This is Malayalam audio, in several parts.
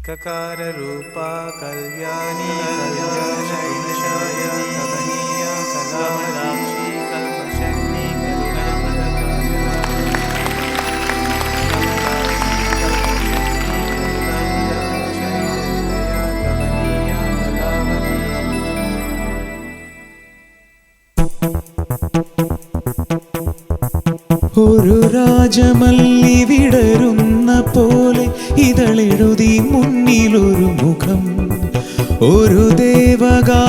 ककाररूपा कल्याणी कल्याणशैलशाय कमनीया कलामलाक्षी कल्मषण्णी ഒരു രാജമല്ലി വിടരുന്ന പോലെ ഇതളെഴുതി മുന്നിലൊരു മുഖം, ഒരു ദേവഗാനമുടലാർന്ന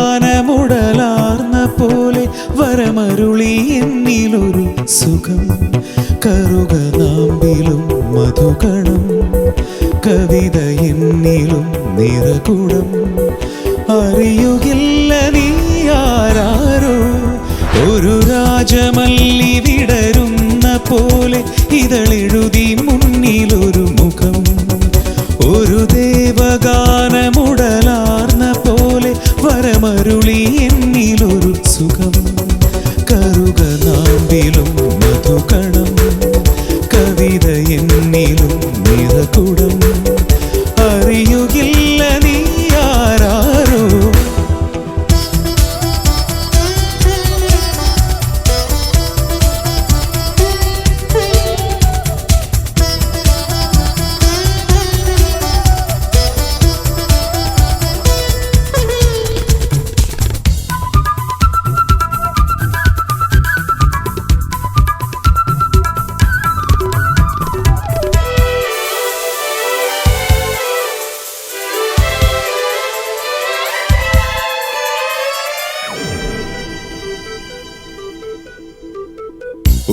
പോലെ വരമരുളി എന്നിലൊരു സുഖം. കറുകനാമ്പിലും മധുകണം, കവിത എന്നിലും നിറകുടം. അറിയുകില്ല നീ ആരാരോ, ഒരു രാജമല്ലി വിടരുന്ന പോലെ ഇതളെഴുതി മുന്നിലൊരു മുഖം, ഒരു ദേവഗാനമുടലാർന്ന പോലെ വരമരുളി എന്നിലൊരു സുഖം. കറുകനാമ്പിലും മധുകണം, കവിത എന്നിലും നിറകുടം. അറിയുകില്ല നീ ആരാരോ.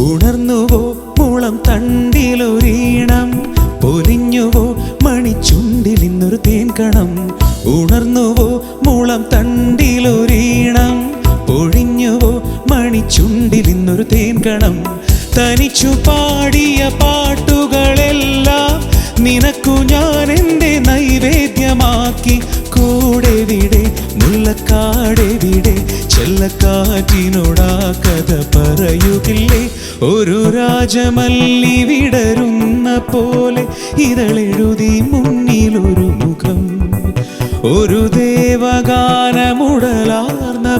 ഉണർന്നുവോ മുളം തണ്ടിലൊരീണം, പൊലിഞ്ഞുവോ മണിച്ചുണ്ടിൽ ഇന്നൊരു തേൻകണം. ഉണർന്നുവോ മുളം തണ്ടിലൊരീണം, പൊഴിഞ്ഞുവോ മണിച്ചുണ്ടിൽ ഇന്നൊരു തേൻകണം. തനിച്ചു പാടിയ പാട്ടുകളെല്ലാം നിനക്കു ഞാൻ എൻ്റെ നൈവേദ്യമാക്കി. കൂടെവിടെ മുല്ലക്കാടെവിടെ, ചെല്ലക്കാറ്റിനോടാ കഥ പറയുകില്ലേ. ഒരു രാജമല്ലി വിടരുന്ന പോലെ ഇതളെഴുതി മുന്നിലൊരു മുഖം, ഒരു ദേവഗാനമുടലാർന്ന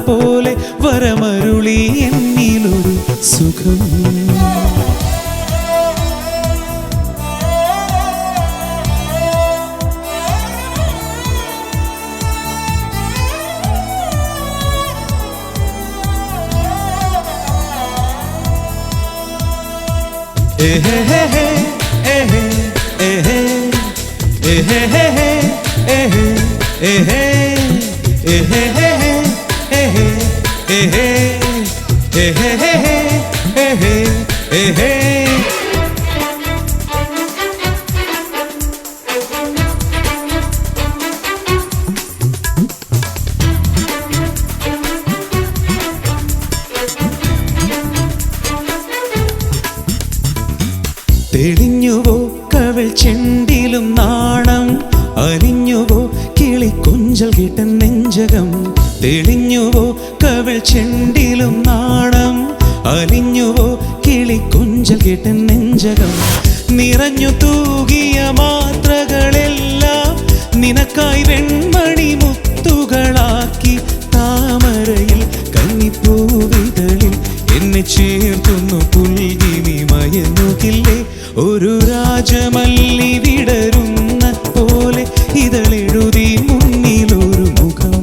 പോലെ വരമരുളി എന്നിലൊരു സുഖം. തെളിഞ്ഞുവോ കവിൾ ചെണ്ടിലും നാണം, അലിഞ്ഞുവോ കിളിക്കൊഞ്ചൽ കേട്ട നെഞ്ചകം. തെളിഞ്ഞുവോ കവിൾ ചെണ്ടിലും നാണം, അലിഞ്ഞുവോ കിളിക്കൊഞ്ചൽ കേട്ട നെഞ്ചകം. നിറഞ്ഞു തൂകിയ മാത്രകളെല്ലാം നിനക്കായി വെൺമണി മുത്തുകളാക്കി. താമരയിൽ കന്നിപ്പൂവിതളിൽ എന്നെ ചേർത്തുന്നു പുൽകി നീ മയങ്ങുകില്ലേ. ഒരു രാജമല്ലി വിടരുന്ന പോലെ ഇതളെഴുതി മുന്നിലൊരു മുഖം,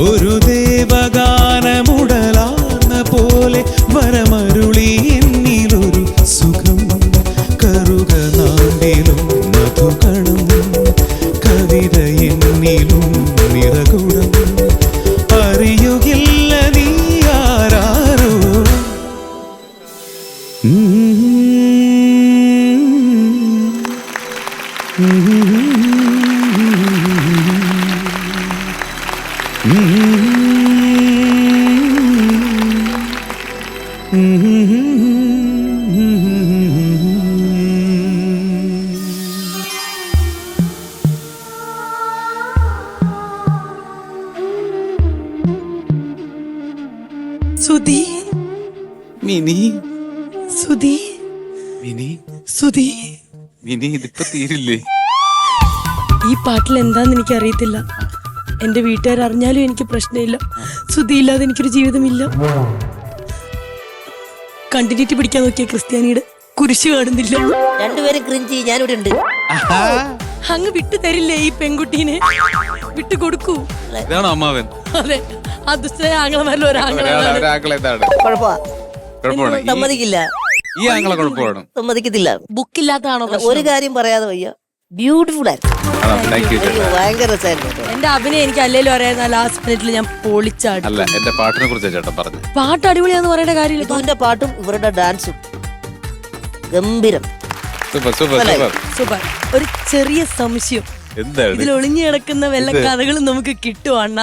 ഒരു ദേവഗാനമുടലാർന്ന പോലെ വരമരുളി എന്നിലൊരു സുഖം. കറുകനാമ്പിലും മധുകണം, കവിത എന്നിലും നിറകുടം. അറിയുകില്ല നീ ആരാരോ. സുധി, മിനി, സുധി, മിനി, സുധി. മിനി ഇതിപ്പോ തീരില്ലേ? ഈ പാട്ടിൽ എന്താന്ന് എനിക്ക് അറിയത്തില്ല. എന്റെ വീട്ടുകാർ അറിഞ്ഞാലും എനിക്ക് പ്രശ്നമില്ല. സുധിയില്ലാതെ എനിക്കൊരു ജീവിതമില്ല. കണ്ടിന്യൂറ്റി പിടിക്കാൻ നോക്കിയ ക്രിസ്ത്യാനിയുടെ കുരിശ് കാണുന്നില്ല. രണ്ടുപേരും ക്രിഞ്ചി, ഞാനിവിടെ ഉണ്ട്. അങ്ങ് വിട്ടു തരില്ലേ ഈ പെൺകുട്ടീനെ? വിട്ടു കൊടുക്കൂ. ഇതാണോ അമ്മാവൻ? അതെ, ആ ദുഷ്ട ആംഗ്ലമാരിൽ ഒരാംഗ്ലമാണ്. കുഴപ്പമാണ്, സമ്മതിക്കില്ല. ഈ ആംഗ്ല കുഴപ്പമാണ്, സമ്മതിക്കത്തില്ല. ബുക്കില്ലാത്തതാണോ? ഒരു കാര്യം പറയാതെ വയ്യ, ബ്യൂട്ടിഫുൾ ആയിരുന്നു. ഭയങ്കര രസമായിരുന്നു. എന്റെ അഭിനയം എനിക്ക് അല്ലേലും അറിയാവുന്ന ലാസ്റ്റ് മിനിറ്റിൽ ഞാൻ പൊളിച്ചാടി. അല്ല, എന്റെ പാട്ടിനെ കുറിച്ച് ചേട്ടൻ പറഞ്ഞു. പാട്ട് അടിപൊളിയാന്ന് പറയേണ്ട കാര്യമില്ല. ഇതിന്റെ പാട്ടും ഇവരുടെ ഡാൻസും ഗംഭീരം. Super super super super. ഒരു ചെറിയ സംശയം, എന്താണ് ഇതിൽ ഒളിഞ്ഞു കിടക്കുന്ന വല്ല കഥകളും നമുക്ക് കിട്ടുവാണ?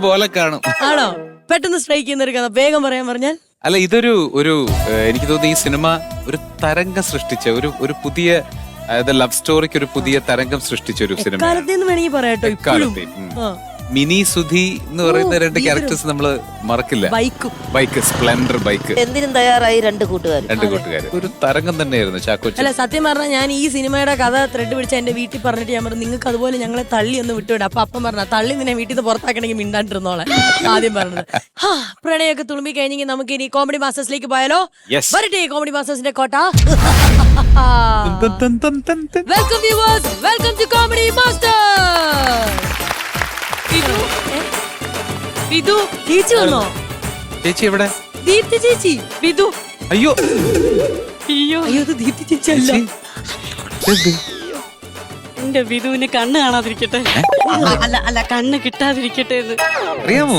പോലെ കാണും. ആണോ? പെട്ടെന്ന് സ്ട്രൈക്ക് ചെയ്യുന്ന ഒരു കഥ വേഗം പറയാൻ പറഞ്ഞാൽ. അല്ല, ഇതൊരു എനിക്ക് തോന്നുന്നു ഈ സിനിമ ഒരു തരംഗം സൃഷ്ടിച്ച ഒരു പുതിയ, അതായത് ലവ് സ്റ്റോറിക്ക് ഒരു പുതിയ തരംഗം സൃഷ്ടിച്ച ഒരു സിനിമ. കാലത്തേന്ന് വേണമെങ്കിൽ പറയാട്ടോ. എക്കാലത്തെ മിനി സുധി എന്ന് പറയുന്ന രണ്ട് ക്യാരക്ടേഴ്സ് നമ്മള് മറക്കില്ല. Bike, Splendor bike. എന്തിനും തയ്യാറായി രണ്ട് കൂട്ടുകാർ. ഒരു തരംഗം തന്നെയായിരുന്നു ചാക്കോച്ചൻ. അല്ല, സത്യം പറഞ്ഞാൽ ഞാൻ ഈ സിനിമയുടെ കഥ ത്രെഡ് പിടിച്ച എന്റെ വീട്ടിൽ പറഞ്ഞിട്ട് ഞാൻ പറഞ്ഞു, നിങ്ങൾക്ക് അതുപോലെ ഞങ്ങളെ തള്ളി ഒന്ന് വിട്ടുവിടാം. അപ്പൊ അപ്പം പറഞ്ഞ തള്ളി നിന്നെ വീട്ടിൽ നിന്ന് പുറത്താക്കണമെങ്കിൽ മിണ്ടാണ്ടിരുന്നോളെ ആദ്യം പറഞ്ഞത്. പ്രണയൊക്കെ തുളുമ്പി കഴിഞ്ഞെങ്കിൽ നമുക്ക് ഇനി കോമഡി മാസ്റ്റേഴ്സിലേക്ക് പോയാലോ? വരട്ടെ കോമഡി മാസ്റ്റേഴ്സിന്റെ കോട്ട. Welcome viewers, welcome to comedy masters. Vidhu ചേച്ചി വന്നോ? ചേച്ചി എവിടെ? ദീപ്തി ചേച്ചി. വിധു. അയ്യോ അയ്യോ അയ്യോ, ഇത് ദീപ്തി ചേച്ചി അല്ല. എന്റെ വിധുവിന് കണ്ണ് കാണാതിരിക്കട്ടെ. അല്ല കണ്ണ് കിട്ടാതിരിക്കട്ടെ. അറിയാമോ?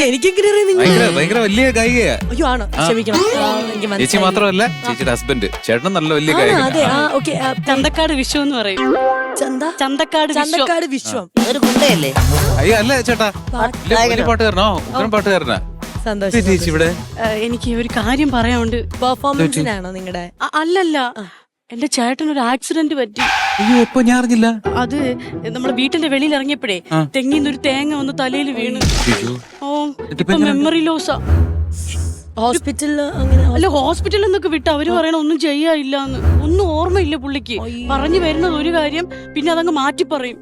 എനിക്കെങ്ങനെ അറിയാം? നിങ്ങൾ ഭയങ്കര വലിയ ഗായികയാ. അയ്യോ ആണോ? ക്ഷമിക്കണം. ചേച്ചി മാത്രമല്ല, ചേച്ചിയുടെ ഹസ്ബൻഡ് ചേട്ടൻ നല്ല വലിയ ഗായകൻ. അതെ, ഓക്കെ. ചന്തക്കാട് വിശ്വം എന്ന് പറയും. ചന്തക്കാട് വിശ്വം. ഒരു ഗുണ്ടയല്ലേ? അയ്യോ അല്ല ചേട്ടാ, വലിയ പാട്ടുകാരനോ? ഉത്തരം പാട്ടുകാരനാ. സന്തോഷം. ചേച്ചി ഇവിടെ എനിക്ക് ഒരു കാര്യം പറയാനുണ്ട്. പെർഫോമൻസിനാണോ നിങ്ങളുടെ? അല്ലല്ല, എന്റെ ചേട്ടൻ ഒരു ആക്സിഡന്റ് പറ്റി. അയ്യോ, എപ്പോ ഞാൻ അറിഞ്ഞില്ല. അത് നമ്മുടെ വീട്ടിന്റെ വെളിയിൽ ഇറങ്ങിയപ്പോഴേ തെങ്ങിന്നൊരു തേങ്ങ വന്ന് തലയിൽ വീണ്. ഇപ്പൊ മെമ്മറി ലോസാ. ഹോസ്പിറ്റലിൽ അങ്ങനെ? അല്ല, ഹോസ്പിറ്റലിൽ നിന്നൊക്കെ വിട്ട് അവര് പറയണ ഒന്നും ചെയ്യാനില്ലാന്ന്. ഒന്നും ഓർമ്മയില്ല പുള്ളിക്ക്. പറഞ്ഞു വരുന്നത് ഒരു കാര്യം, പിന്നെ അതങ്ങ് മാറ്റി പറയും.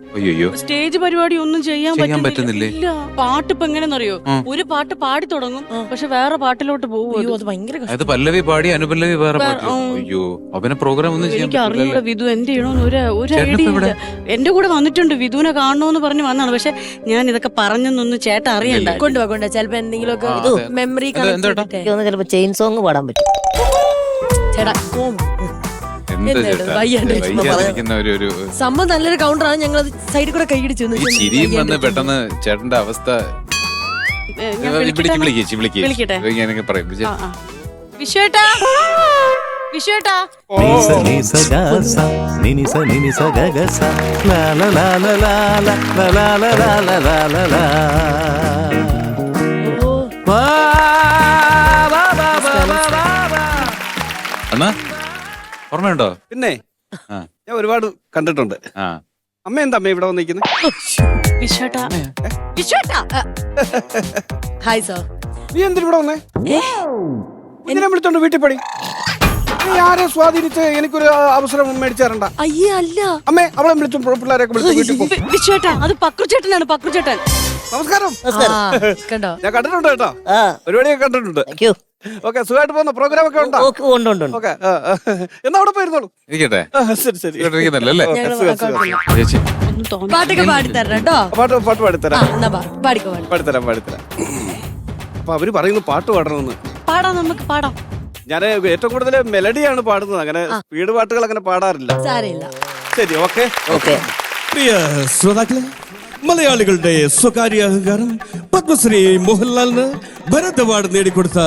സ്റ്റേജ് പരിപാടി ഒന്നും ചെയ്യാൻ പറ്റുന്നില്ല. പാട്ട് ഇപ്പൊ എങ്ങനെയെന്നറിയോ? ഒരു പാട്ട് പാടി തുടങ്ങും, പക്ഷെ വേറെ പാട്ടിലോട്ട് പോകും. അത് ഭയങ്കര അത് പല്ലവി പാടി അനുപല്ലവി വേറെ പാട്ട്. അയ്യോ, അവനെ പ്രോഗ്രാം ഒന്നും എനിക്ക് അറിയൂടെ വിധു എന്ത് ചെയ്യണോന്ന് ഒരു ഐഡിയ ഇല്ല. എന്റെ കൂടെ വന്നിട്ടുണ്ട്, വിധുവിനെ കാണണോന്ന് പറഞ്ഞ് വന്നാണ്. പക്ഷെ ഞാൻ ഇതൊക്കെ പറഞ്ഞൊന്നും ചേട്ടൻ അറിയണ്ട. കൊണ്ടുപോകണ്ട, ചിലപ്പോ എന്തെങ്കിലുമൊക്കെ മെമ്മറി ചിലപ്പോ ചെയിൻ സോങ് പാടാൻ പറ്റും. സംഭവം നല്ലൊരു കൗണ്ടറാണ്. ഞങ്ങൾ സൈഡിൽ കൂടെ കൈയിടിച്ചു. ചിരിയും വന്ന് പെട്ടെന്ന് ചേട്ടന്റെ അവസ്ഥ. വിളിക്കട്ടെ. വിശ്വേട്ടാ, വിശ്വേട്ടാ. അണ്ണാ ഓർമ്മയുണ്ടോ? പിന്നെ ഞാൻ ഒരുപാട് കണ്ടിട്ടുണ്ട്. അമ്മ എന്താ അമ്മ ഇവിടെ വന്നിരിക്കുന്നത്? Hi sir. നീ എന്തിനാ ഇവിടെ വന്നേ? എന്തിനാ വിളിച്ചോണ്ട് വീട്ടിൽ പണി? നീ ആരെ സ്വാധീനിച്ച് എനിക്കൊരു അവസരം മേടിച്ചു തരണ്ട. അയ്യേ അല്ല അമ്മേ, അവളെ വിളിച്ചു പിള്ളേരെയൊക്കെ വിളിച്ചു. വിശ്വേട്ടാ, അത് പക്രുചേട്ടനാണ്. പക്രുചേട്ടൻ നമസ്കാരം. കണ്ടോ? ഞാൻ കണ്ടിട്ടുണ്ട് കേട്ടോ, പരിപാടിയൊക്കെ കണ്ടിട്ടുണ്ട്. ഓക്കെ, സുഖമായിട്ട് പോകുന്ന പ്രോഗ്രാം ഒക്കെ ഉണ്ടോ? ഓക്കെ, എന്നാ അവിടെ പോയിരുന്നോളൂ. ഇരിക്കട്ടെ. ശരി ശരി. പാട്ടൊക്കെ പാടിത്തരാം കേട്ടോ. പാട്ട് പാടിത്തരാം. പാടിത്തരാം. അപ്പൊ അവര് പറയുന്നു പാട്ട് പാടണമെന്ന്. പാടാം, നമുക്ക് പാടാം. ഞാൻ ഏറ്റവും കൂടുതൽ മെലഡിയാണ് പാടുന്നത്, അങ്ങനെ സ്പീഡ് പാട്ടുകൾ അങ്ങനെ പാടാറില്ല. ശരി, ഓക്കെ. പ്രിയ ശ്രോതാക്കളെ, മലയാളികളുടെ സ്വകാര്യ അഹങ്കാരം പത്മശ്രീ മോഹൻലാലിന് ഭരത് അവാർഡ് നേടിക്കൊടുത്ത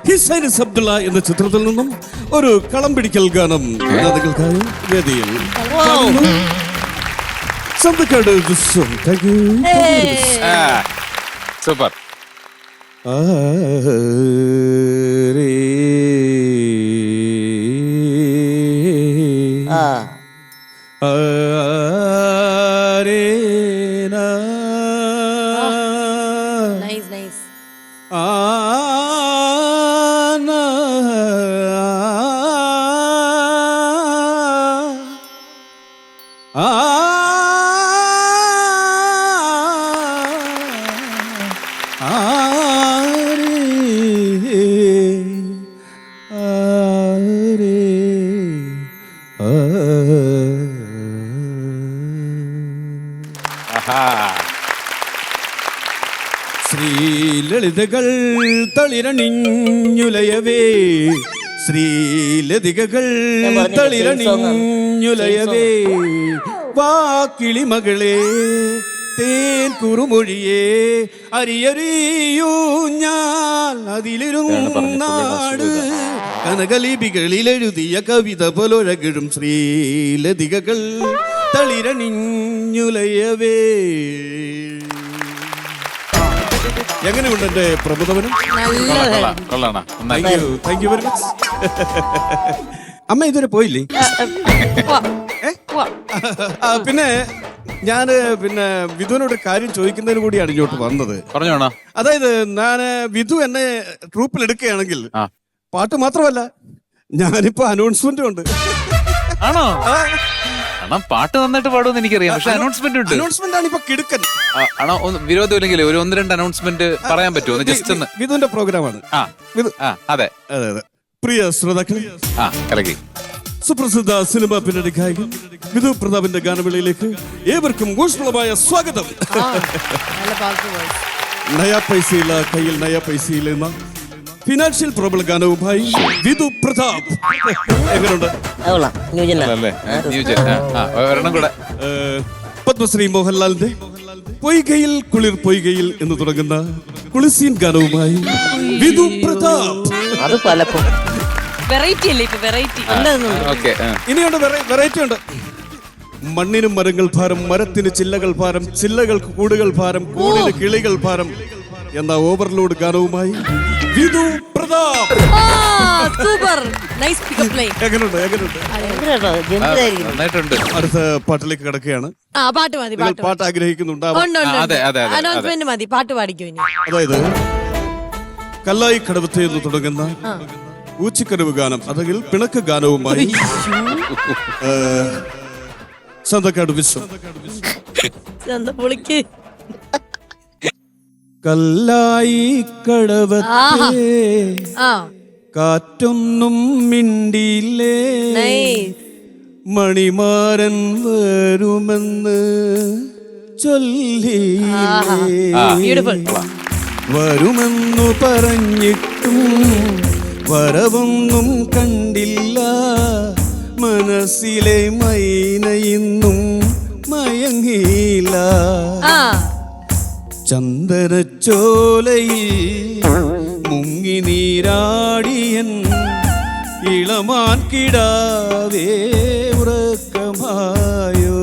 ഹിസൈനസ് അബ്ദുള്ള എന്ന ചിത്രത്തിൽ നിന്നും ഒരു കളം പിടിക്കൽ ഗാനം നിങ്ങൾക്കായി വേദിയിൽ ചന്തക്കാട് വിശ്വം. സൂപ്പർ. ആ ശ്രീലളിതകൾ തളിരണിഞ്ഞുലയവേ, ശ്രീലതികകൾ ഞാൻ പറഞ്ഞില്ലേ, തളിരണിഞ്ഞുലയവേ, വാക്കിളി മകളെ തേൻ കുറുമൊഴിയേ, അരിയറിയൂ ഞാൻ അതിലിരുന്നാട്, കനകലിപികളിൽ എഴുതിയ കവിത പോലൊഴകിടും ശ്രീലതികകൾ തളിരണിഞ്ഞുലയവേ. എങ്ങനെയുണ്ട് എന്റെ പ്രബോധനം? Thank you very much. അമ്മ ഇതുവരെ പോയില്ലേ? പിന്നെ ഞാന് വിധുവിനോട് കാര്യം ചോദിക്കുന്നതിന് കൂടിയാണ് ഇങ്ങോട്ട് വന്നത്. പറഞ്ഞോണോ? അതായത് ഞാന് വിധു എന്നെ ട്രൂപ്പിൽ എടുക്കുകയാണെങ്കിൽ പാട്ട് മാത്രമല്ല, ഞാനിപ്പോ അനൗൺസ്മെന്റും ഉണ്ട്. ആണോ? പാട്ട് നന്നായിട്ട് പാടുമെന്ന് എനിക്കറിയാം, പക്ഷെ അനൗൺസ്മെന്റ് ഉണ്ട്. അനൗൺസ്മെന്റ് ആണ് ഇപ്പൊ കിടുക്കൻ. ആണോ? വിരോധമില്ലെങ്കിൽ ഒരു 1-2 അനൗൺസ്മെന്റ് പറയാൻ പറ്റുമോ? ജസ്റ്റ് ഒന്ന്. വിധുവിന്റെ പ്രോഗ്രാമാണ്. അതെ അതെ അതെ. പ്രിയ ശ്രോതാക്കളെ, കലക്കി സുപ്രസിദ്ധ സിനിമ പിന്നണി ഗായകൻ വിധു പ്രതാപിന്റെ ഗാനമേളയിലേക്ക് ഏവർക്കും ഊഷ്മളമായ സ്വാഗതം. നയാ പൈസയില്ല കയ്യിൽ, നയാ പൈസയില്ല എന്ന ഫിനാൻഷ്യൽ പ്രോബ്ലം ഗാനവുമായി വിധു പ്രതാപ്. എങ്ങനെയുണ്ട്? ഒരെണ്ണം കൂടെ. പത്മശ്രീ മോഹൻലാലിന്റെ പൊയ്കയിൽ കുളിർ പൊയ്കയിൽ എന്ന് തുടങ്ങുന്ന കുളിസീൻ ഗാനവുമായി വിധു പ്രതാപ്. അത് പലപ്പോ വെറൈറ്റി അല്ലേ ഇപ്പൊ? വെറൈറ്റി ഇനിയുണ്ട്, വെറൈറ്റി ഉണ്ട്. മണ്ണിനും മരങ്ങൾ ഭാരം, മരത്തിന് ചില്ലകൾ ഭാരം, ചില്ലകൾക്ക് കൂടുകൾ ഭാരം, കൂടിന് കിളികൾ ഭാരം എന്ന ഓവർലോഡ് ഗാനവുമായി Vidhu Prathap. Super nice pickup line. എങ്ങനെയുണ്ട്? നന്നായിട്ടുണ്ട്. അടുത്ത പാട്ടിലേക്ക് കിടക്കുകയാണ്. പാട്ട് മതി. പാട്ട് ആഗ്രഹിക്കുന്നുണ്ടാവും. അനൗൺസ്മെന്റ് മതി, പാട്ട് പാടിക്കോ ഇനി. അതായത് കല്ലായി കടവത്തെ എന്ന് തുടങ്ങുന്ന ഊച്ചിക്കരവ് ഗാനം, അല്ലെങ്കിൽ പിണക്ക് ഗാനവുമായി സന്തക്കാട് വിശ്വം. പൊളിക്ക്. കല്ലായി കടവത്തെ കാറ്റൊന്നും മിണ്ടിയില്ലേ, മണിമാരൻ വരുമെന്ന് ചൊല്ലിയില്ലേ, വരുമെന്നു പറഞ്ഞിട്ടും വരവൊന്നും കണ്ടില്ല, മനസ്സിലെ മൈന ഇന്നും മയങ്ങിയില്ല, ചന്ദനച്ചോലയിൽ മുങ്ങി നീരാടിയൻ ഇളമാൻ കിടാവേ ഉറക്കമായോ,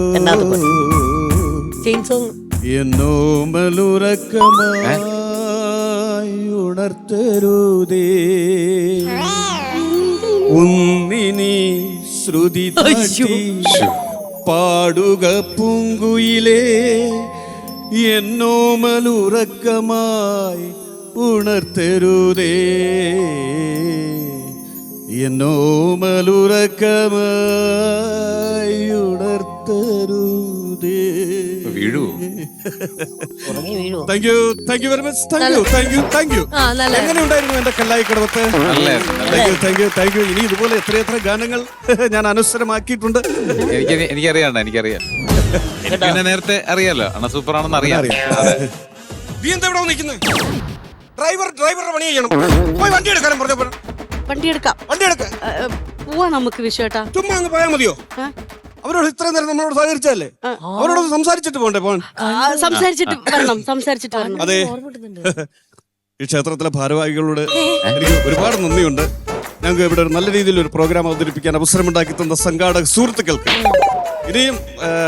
എന്നോമലുറക്കമായി ഉണർത്തരുതേ, ഒന്നിനി ശ്രുതി തട്ടി പാടുക പൂങ്കുയിലേ, എന്നോമലുറക്കമായി ഉണർത്തരുതേ, എന്നോമലുറക്കമായി ഉണർത്തരുതേ. വീഴുവോ? Thank you very much. Thank you. എങ്ങനെയുണ്ടായിരുന്നു എന്റെ കല്ലായി കടവത്ത്? Thank you. ഇനി ഇതുപോലെ എത്രയെത്ര ഗാനങ്ങൾ ഞാൻ അനുസരമാക്കിയിട്ടുണ്ട്. എനിക്കറിയാം. പിന്നെ നേരത്തെ അറിയാലോ, സൂപ്പർ ആണെന്ന് അറിയാം. നീ എന്താ ഇവിടെ നിൽക്കുന്നത്? ഡ്രൈവറുടെ പണി ചെയ്യണം. പോയി വണ്ടി എടുക്കാനും പറഞ്ഞപ്പോ വണ്ടി എടുക്കാം. പോവാ നമുക്ക് വിശ്വേട്ടാ. ചുമ്മാ അങ്ങ് പോയാൽ മതിയോ? അവരോട് ഇത്രയും നേരം നമ്മളോട് സഹകരിച്ചല്ലേ, അവരോട് സംസാരിച്ചിട്ട് പോണ്ടേ? സംസാരിച്ചിട്ട് വരണം. അതെ, ഈ ക്ഷേത്രത്തിലെ ഭാരവാഹികളോട് എനിക്ക് ഒരുപാട് നന്ദിയുണ്ട്. ഞങ്ങൾക്ക് ഇവിടെ ഒരു നല്ല രീതിയിൽ ഒരു പ്രോഗ്രാം അവതരിപ്പിക്കാൻ അവസരമുണ്ടാക്കി തന്ന സംഘാടക സുഹൃത്തുക്കൾക്ക് ഇനിയും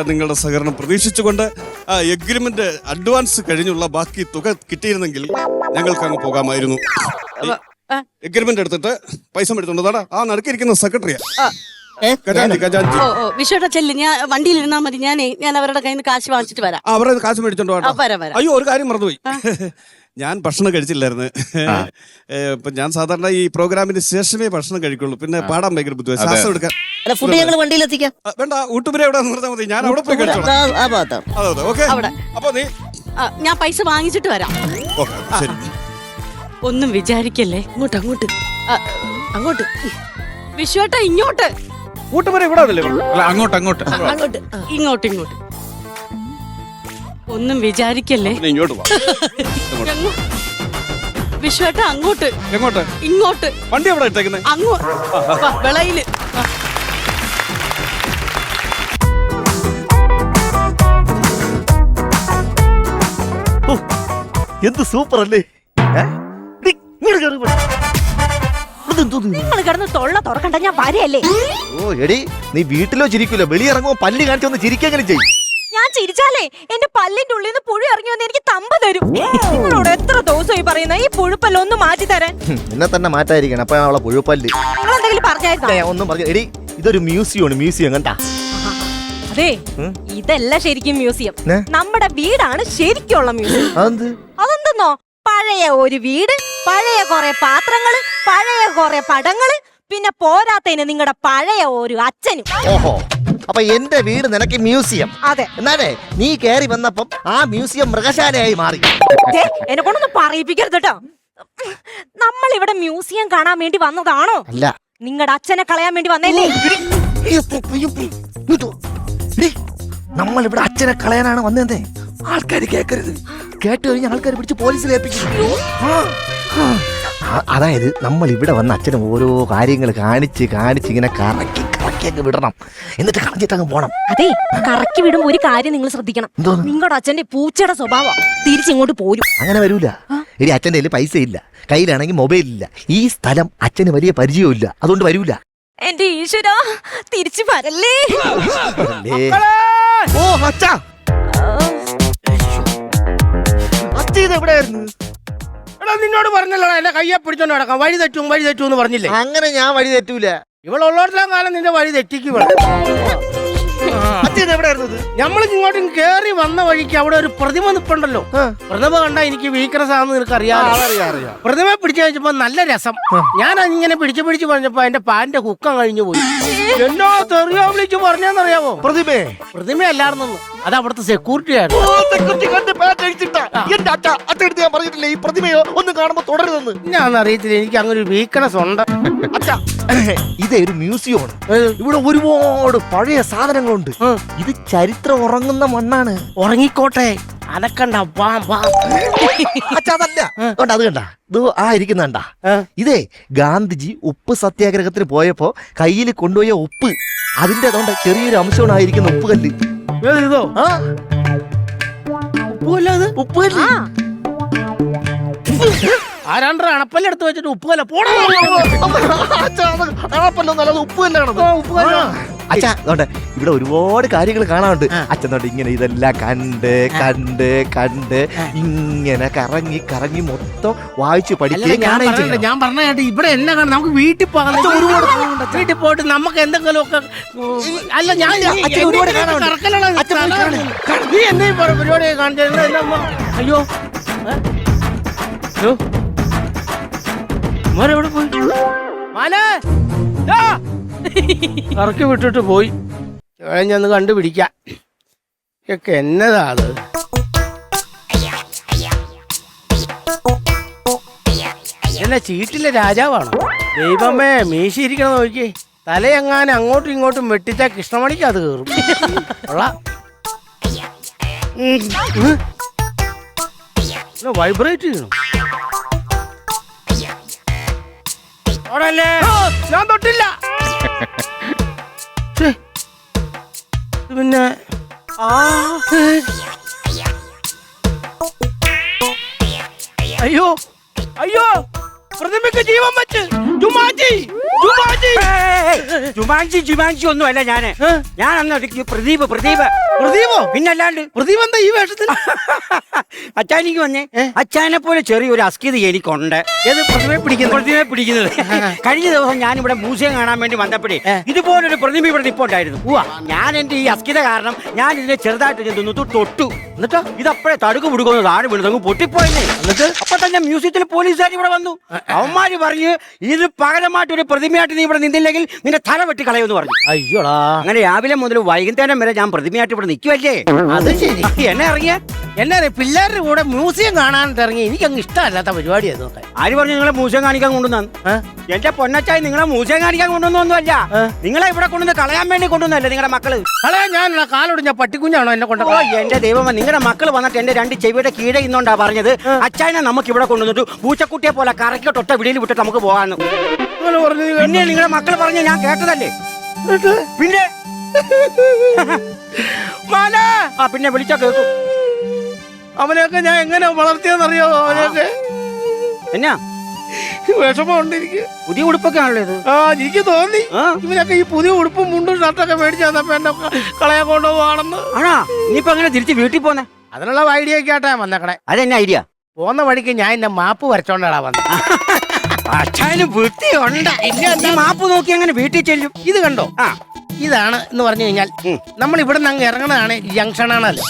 നിങ്ങളുടെ സഹകരണം പ്രതീക്ഷിച്ചുകൊണ്ട് എഗ്രിമെന്റ് അഡ്വാൻസ് കഴിഞ്ഞുള്ള ബാക്കി തുക കിട്ടിയിരുന്നെങ്കിൽ ഞങ്ങൾക്ക് അങ്ങ് പോകാമായിരുന്നു. എഗ്രിമെന്റ് എടുത്തിട്ട് പൈസ എടുത്തോണ്ടാ ആ നടുക്കിരിക്കുന്ന സെക്രട്ടറിയാ ഖജാൻജി. വിശ്വട്ടാ ചെല്ല്, ഞാൻ വണ്ടിയിൽ ഇരുന്നാ മതി. ഞാൻ അവരുടെ കയ്യിൽ നിന്ന് കാശ് വാങ്ങിച്ചിട്ട് വരാം. അവരെ കാശ് മേടിച്ചോണ്ടോ? വരാം. അയ്യോ, ഒരു കാര്യം മറന്നുപോയി. ഞാൻ ഭക്ഷണം കഴിച്ചില്ലായിരുന്നു. ഇപ്പൊ ഞാൻ സാധാരണ ഈ പ്രോഗ്രാമിന് ശേഷമേ ഭക്ഷണം കഴിക്കുള്ളൂ. പിന്നെ പാടാൻ ഭയങ്കര ബുദ്ധിമുട്ട്, ശ്വാസം എടുക്കാൻ. ഫുഡ് ഞങ്ങൾ വണ്ടിയിലെത്തിക്കാം. വേണ്ട, ഊട്ടുപുര എവിടെ നിർത്താൽ മതി, ഞാൻ അവിടെ പോയി കഴിച്ചോളാം. അതെ, ഓക്കെ. അപ്പൊ നീ ഞാൻ പൈസ വാങ്ങിച്ചിട്ട് വരാം. ശരി. ഒന്നും വിചാരിക്കല്ലേ. അങ്ങോട്ട് വിശ്വട്ടാ, ഇങ്ങോട്ട്. ഊട്ടുപുര ഇവിടെ അങ്ങോട്ട് ഇങ്ങോട്ട്. ഒന്നും വിചാരിക്കല്ലേ. പിന്നെ ഇങ്ങോട്ട് വാ. വിശ്വേട്ട അങ്ങോട്ട് എങ്ങോട്ട്? ഇങ്ങോട്ട്. വണ്ടി എവിടെ ഇട്ടേക്കുന്നത്? അങ്ങോട്ട് വിളയില്. എന്ത് സൂപ്പർ അല്ലേ? നിങ്ങൾ കിടന്ന് തൊള്ള തുറക്കണ്ട, ഞാൻ വരെയല്ലേ. ഓ എടി, നീ വീട്ടിലോ ചിരിക്കൂല, വെളിയിറങ്ങുമ്പോ പല്ല് കാണിച്ചൊന്ന് ചിരിക്കെങ്ങനെ ചെയ്യും? ഞാൻ ചിരിച്ചാലേ എന്റെ പല്ലിന്റെ ഉള്ളിൽ നിന്ന് പുഴു ഇറങ്ങി വന്ന് എനിക്ക് തമ്പ് തരും. നിങ്ങളോട് എത്ര ദിവസമായി പറയുന്ന ഈ പുഴുപ്പല്ല ഒന്ന് മാറ്റി തരാൻ. നിന്നെ തന്നെ മാറ്റായിരിക്കണം, അപ്പൊ അവളെ പുഴുപ്പല്ല്. നിങ്ങൾ എന്തെങ്കിലും പറഞ്ഞായിരുന്നോ? ഒന്നും പറഞ്ഞു. എടി, ഇതൊരു മ്യൂസിയമാണ്, മ്യൂസിയം കണ്ടാ? അതെ, ഇതല്ല ശരിക്കും മ്യൂസിയം. ഏ? നമ്മുടെ വീടാണ് ശരിക്കുള്ള മ്യൂസിയം. അതെന്ത്? അതെന്തെന്നോ, പഴയ ഒരു വീട്, പഴയ കുറെ പാത്രങ്ങള്, പഴയ കുറെ പടങ്ങള്, പിന്നെ പോരാത്തതിന് നിങ്ങളുടെ പഴയ ഒരു അച്ഛനും. ഓഹോ, അപ്പൊ എന്റെ വീട് നിനക്ക് മ്യൂസിയം? അതെ. എന്നാലേ നീ കേറി വന്നപ്പം ആ മ്യൂസിയം മൃഗശാലയായി മാറി. എന്നെ കൊണ്ടൊന്നും പറയിപ്പിക്കരുത് കേട്ടോ. നമ്മൾ ഇവിടെ മ്യൂസിയം കാണാൻ വേണ്ടി വന്നതാണോ? അല്ല. നിങ്ങളുടെ അച്ഛനെ കളയാൻ വേണ്ടി വന്നല്ലേ? നമ്മൾ ഇവിടെ അച്ഛനെ കളയാനാണ് വന്നതേ. ആൾക്കാർ കേൾക്കരുത്. കേട്ട് കഴിഞ്ഞാൽ ആൾക്കാർ പിടിച്ച് പോലീസിൽ ഏൽപ്പിക്കും. അതായത് നമ്മൾ ഇവിടെ വന്ന അച്ഛനെ ഓരോ കാര്യങ്ങൾ കാണിച്ച് കാണിച്ച് ഇങ്ങനെ കറക്കി കറക്കി അങ്ങ് വിടണം, എന്നിട്ട് കളഞ്ഞിട്ട് അങ്ങ് പോണം. അതെ, കറക്കി വിടുമ്പോ ഒരു കാര്യം നിങ്ങൾ ശ്രദ്ധിക്കണം. നിങ്ങളുടെ അച്ഛന്റെ പൂച്ചയുടെ സ്വഭാവം തിരിച്ചിങ്ങോട്ട് പോരും. അങ്ങനെ വരൂല. എടി, അച്ഛൻ്റെ കയ്യിൽ പൈസ ഇല്ല, കയ്യിലാണെങ്കിൽ മൊബൈൽ ഇല്ല, ഈ സ്ഥലം അച്ഛന് വലിയ പരിചയമില്ല, അതുകൊണ്ട് വരൂല. എന്റെ ഈശ്വര, തിരിച്ചു വരല്ലേ. ഓ അച്ഛാ, അച്ഛൻ എവിടെയായിരുന്നു? എടാ, നിന്നോട് പറഞ്ഞല്ലോ എന്റെ കയ്യെ പിടിച്ചോണ്ട് നടക്കാം. വഴി തെറ്റും എന്ന് പറഞ്ഞില്ലേ? അങ്ങനെ ഞാൻ വഴി തെറ്റൂല. ഇവളുള്ളോടത്തോളം കാലം നിന്റെ വഴി തെറ്റിക്ക്. അച്ഛൻ എവിടെയായിരുന്നത്? നമ്മൾ ഇങ്ങോട്ടും കേറി വന്ന വഴിക്ക് അവിടെ ഒരു പ്രതിമ നിപ്പുണ്ടല്ലോ. പ്രതിമ കണ്ടാ എനിക്ക് വീക്ക്നസ് ആണെന്ന് നിനക്ക് അറിയാം. പ്രതിമ പിടിച്ചു കഴിച്ചപ്പോ നല്ല രസം. ഞാൻ ഇങ്ങനെ പിടിച്ചു പറഞ്ഞപ്പോ എന്റെ പാന്റെ കുക്കം കഴിഞ്ഞു പോയി. എന്നോ തെറിയോ വിളിച്ചു പറഞ്ഞെന്നറിയാവോ? പ്രതിമ അല്ലായിരുന്നു, അത് അവിടുത്തെ സെക്യൂരിറ്റി ആയിരുന്നു. ഞാൻ പറഞ്ഞിട്ടില്ലേ ഈ പ്രതിമയോ ഒന്നും കാണുമ്പോ തുടരുതെന്ന്? ഞാൻ അറിയത്തില്ല, എനിക്ക് അങ്ങനെ ഒരു വീക്ക്നസ് ഉണ്ട്. ഇതേ ഒരു മ്യൂസിയമാണ്. ഇവിടെ ഒരുപാട് പഴയ സാധനങ്ങളുണ്ട്. ഇത് ചരിത്രം ഉറങ്ങുന്ന മണ്ണാണ്. ഉറങ്ങിക്കോട്ടെ, അനക്കണ്ട. അതല്ല, അത് കണ്ട, ഇത് ആ ഇരിക്കുന്നുണ്ട. ഇതേ ഗാന്ധിജി ഉപ്പ് സത്യാഗ്രഹത്തിന് പോയപ്പോ കയ്യിൽ കൊണ്ടുപോയ ഉപ്പ്, അതിന്റെ അതുകൊണ്ട് ചെറിയൊരു അംശമാണ് ആയിരിക്കുന്ന ഉപ്പുകല്ല്. ഇതോ ആ ഉപ്പുകല്ല്. ഉപ്പുകല്ല് ആരാണ്ട് അണപ്പല്ലെടുത്ത് വെച്ചിട്ട് ഉപ്പുകല്ല പോടാ. ഉപ്പുകല്ലാണത്. അച്ഛാ, അതുകൊണ്ട് ഇവിടെ ഒരുപാട് കാര്യങ്ങൾ കാണാനുണ്ട്. അച്ഛനോട് ഇങ്ങനെ ഇതെല്ലാം കണ്ട് കണ്ട് കണ്ട് ഇങ്ങനെ കറങ്ങി കറങ്ങി മൊത്തം വായിച്ചു പഠിക്കുകയും ഞാൻ പറഞ്ഞ ഇവിടെ എന്നെ കാണാം. നമുക്ക് വീട്ടിൽ പോകാം. വീട്ടിൽ പോയിട്ട് നമുക്ക് എന്തെങ്കിലും ഒക്കെ. അല്ല, ഞാൻ നീ എന്നെ പരിപാടി കാണിച്ചു. അയ്യോ മോനെവിടെ പോയി? കറക്കി വിട്ടിട്ട് പോയി. കഴിഞ്ഞൊന്ന് കണ്ടുപിടിക്കാം. ഒക്കെ എന്നതാ അത്? എന്നെ ചീട്ടിലെ രാജാവാണോ? ദൈവമേ, മീശിരിക്കണം നോക്കി. തലയെങ്ങാനും അങ്ങോട്ടും ഇങ്ങോട്ടും വെട്ടിച്ചാ കൃഷ്ണമണിക്ക് അത് കയറും. വൈബ്രേറ്റ് ചെയ്യണം. ഞാൻ തൊട്ടില്ല. പിന്നെ അയ്യോ അയ്യോ, പ്രതിമയ്ക്ക് ജീവൻ വെച്ച്. ജുമാൻജി ഒന്നും അല്ല ഞാൻ അന്ന് പ്രദീപ് പ്രദീപോ? പിന്നല്ലാണ്ട് പ്രദീപ് എന്താ ഈ വേഷത്തിൽ? അച്ഛാനിക്ക് വന്നേ. അച്ഛനെ പോലെ ചെറിയൊരു അസ്കിത എനിക്കുണ്ട്. ഏത് പ്രതിമയെ പിടിക്കുന്നത്? കഴിഞ്ഞ ദിവസം ഞാൻ ഇവിടെ മ്യൂസിയം കാണാൻ വേണ്ടി വന്നപ്പോഴേ ഇതുപോലൊരു പ്രതിമ ഇവിടെ നിപ്പുണ്ടായിരുന്നു. ഞാൻ എന്റെ ഈ അസ്കിത കാരണം ഞാൻ ഇതിനെ ചെറുതായിട്ട് തൊട്ടു. എന്നിട്ടോ ഇതപ്പോഴേ തടുക്ക് പിടിക്കുന്നു, താഴെ വീണു പൊട്ടിപ്പോയെന്നേ. എന്നിട്ട് അപ്പൊ തന്നെ മ്യൂസിയത്തിലെ പോലീസുകാർ ഇവിടെ വന്നു. അവന്മാര് പറഞ്ഞു, ഇത് പകരമായിട്ട് ഒരു പ്രതിമയായിട്ട് നീ ഇവിടെ നിന്നില്ലെങ്കിൽ നിന്റെ തല വെട്ടി കളയുമെന്ന് പറഞ്ഞു. അയ്യോടാ. അങ്ങനെ രാവിലെ മുതൽ വൈകുന്നേരം വരെ ഞാൻ പ്രതിമയായിട്ട് ഇവിടെ നിൽക്കുവല്ലേ? അത് ശരി. എന്നെ ഇറങ്ങിയ എന്നെ പിള്ളേരുടെ കൂടെ മ്യൂസിയം കാണാനിട്ട് ഇറങ്ങി എനിക്കങ്ങ് ഇഷ്ടമല്ലാത്ത പരിപാടി അതൊക്കെ. ആര് പറഞ്ഞു നിങ്ങളെ മ്യൂസിയം കാണിക്കാൻ കൊണ്ടുവന്നു? എന്റെ പൊന്നച്ചായി നിങ്ങളെ മ്യൂസിയം കാണിക്കാൻ കൊണ്ടുവന്നൊന്നുമല്ല, നിങ്ങളെ ഇവിടെ കൊണ്ടുവന്ന് കളയാൻ വേണ്ടി കൊണ്ടുവന്നല്ലേ നിങ്ങളുടെ മക്കള്. കളയാ ഞാനുള്ള കാലൊടിഞ്ഞ പട്ടിക്കുഞ്ഞാണോ എന്നെ കൊണ്ട്? ഓ എന്റെ ദൈവമേ, നിങ്ങളുടെ മക്കള് വന്നിട്ട് എന്റെ 2 ചെവിയുടെ കീഴെ ഇന്നോണ്ടാ പറഞ്ഞത് അച്ചായനെ നമുക്ക് ഇവിടെ കൊണ്ടുവന്നിട്ട് പൂച്ചക്കുട്ടിയെ പോലെ കറക്കിട്ടൊട്ട വിടിയിൽ വിട്ടിട്ട് നമുക്ക് പോകാന്ന്. പിന്നെ നിങ്ങളുടെ മക്കള് പറഞ്ഞ ഞാൻ കേട്ടതല്ലേ? പിന്നെ പിന്നെ വിളിച്ചാ കേൾക്കും. അവനെയൊക്കെ ഞാൻ എങ്ങനെ വളർത്തിയെന്നറിയോ? അവനെയൊക്കെ എന്നാ വിഷമമുണ്ട് എനിക്ക്. പുതിയ ഉടുപ്പൊക്കെ ആണല്ലോ ഇത്. എനിക്ക് തോന്നി ഇവനൊക്കെ ഈ പുതിയ ഉടുപ്പും മുണ്ടും ഷർട്ടൊക്കെ മേടിച്ചു തന്നപ്പോ എന്നെ കളയാൻ കൊണ്ടുപോവാണെന്ന്. ആണാ ഇനിയിപ്പോ അങ്ങനെ തിരിച്ച് വീട്ടിൽ പോന്നെ? അതിനുള്ള ഐഡിയ ഒക്കെ ആയിട്ടാ വന്നേക്കണേ. അതെന്നെ ഐഡിയ? പോന്ന വഴിക്ക് ഞാൻ എന്നെ മാപ്പ് വരച്ചോണ്ടാ വന്നത്. മാപ്പ് നോക്കി അങ്ങനെ വീട്ടിൽ ചെല്ലും. ഇത് കണ്ടോ? ഇതാണ് എന്ന് പറഞ്ഞു കഴിഞ്ഞാൽ നമ്മൾ ഇവിടെ നിന്ന് അങ്ങ് ഇറങ്ങണതാണ് ജംഗ്ഷനാണല്ലോ.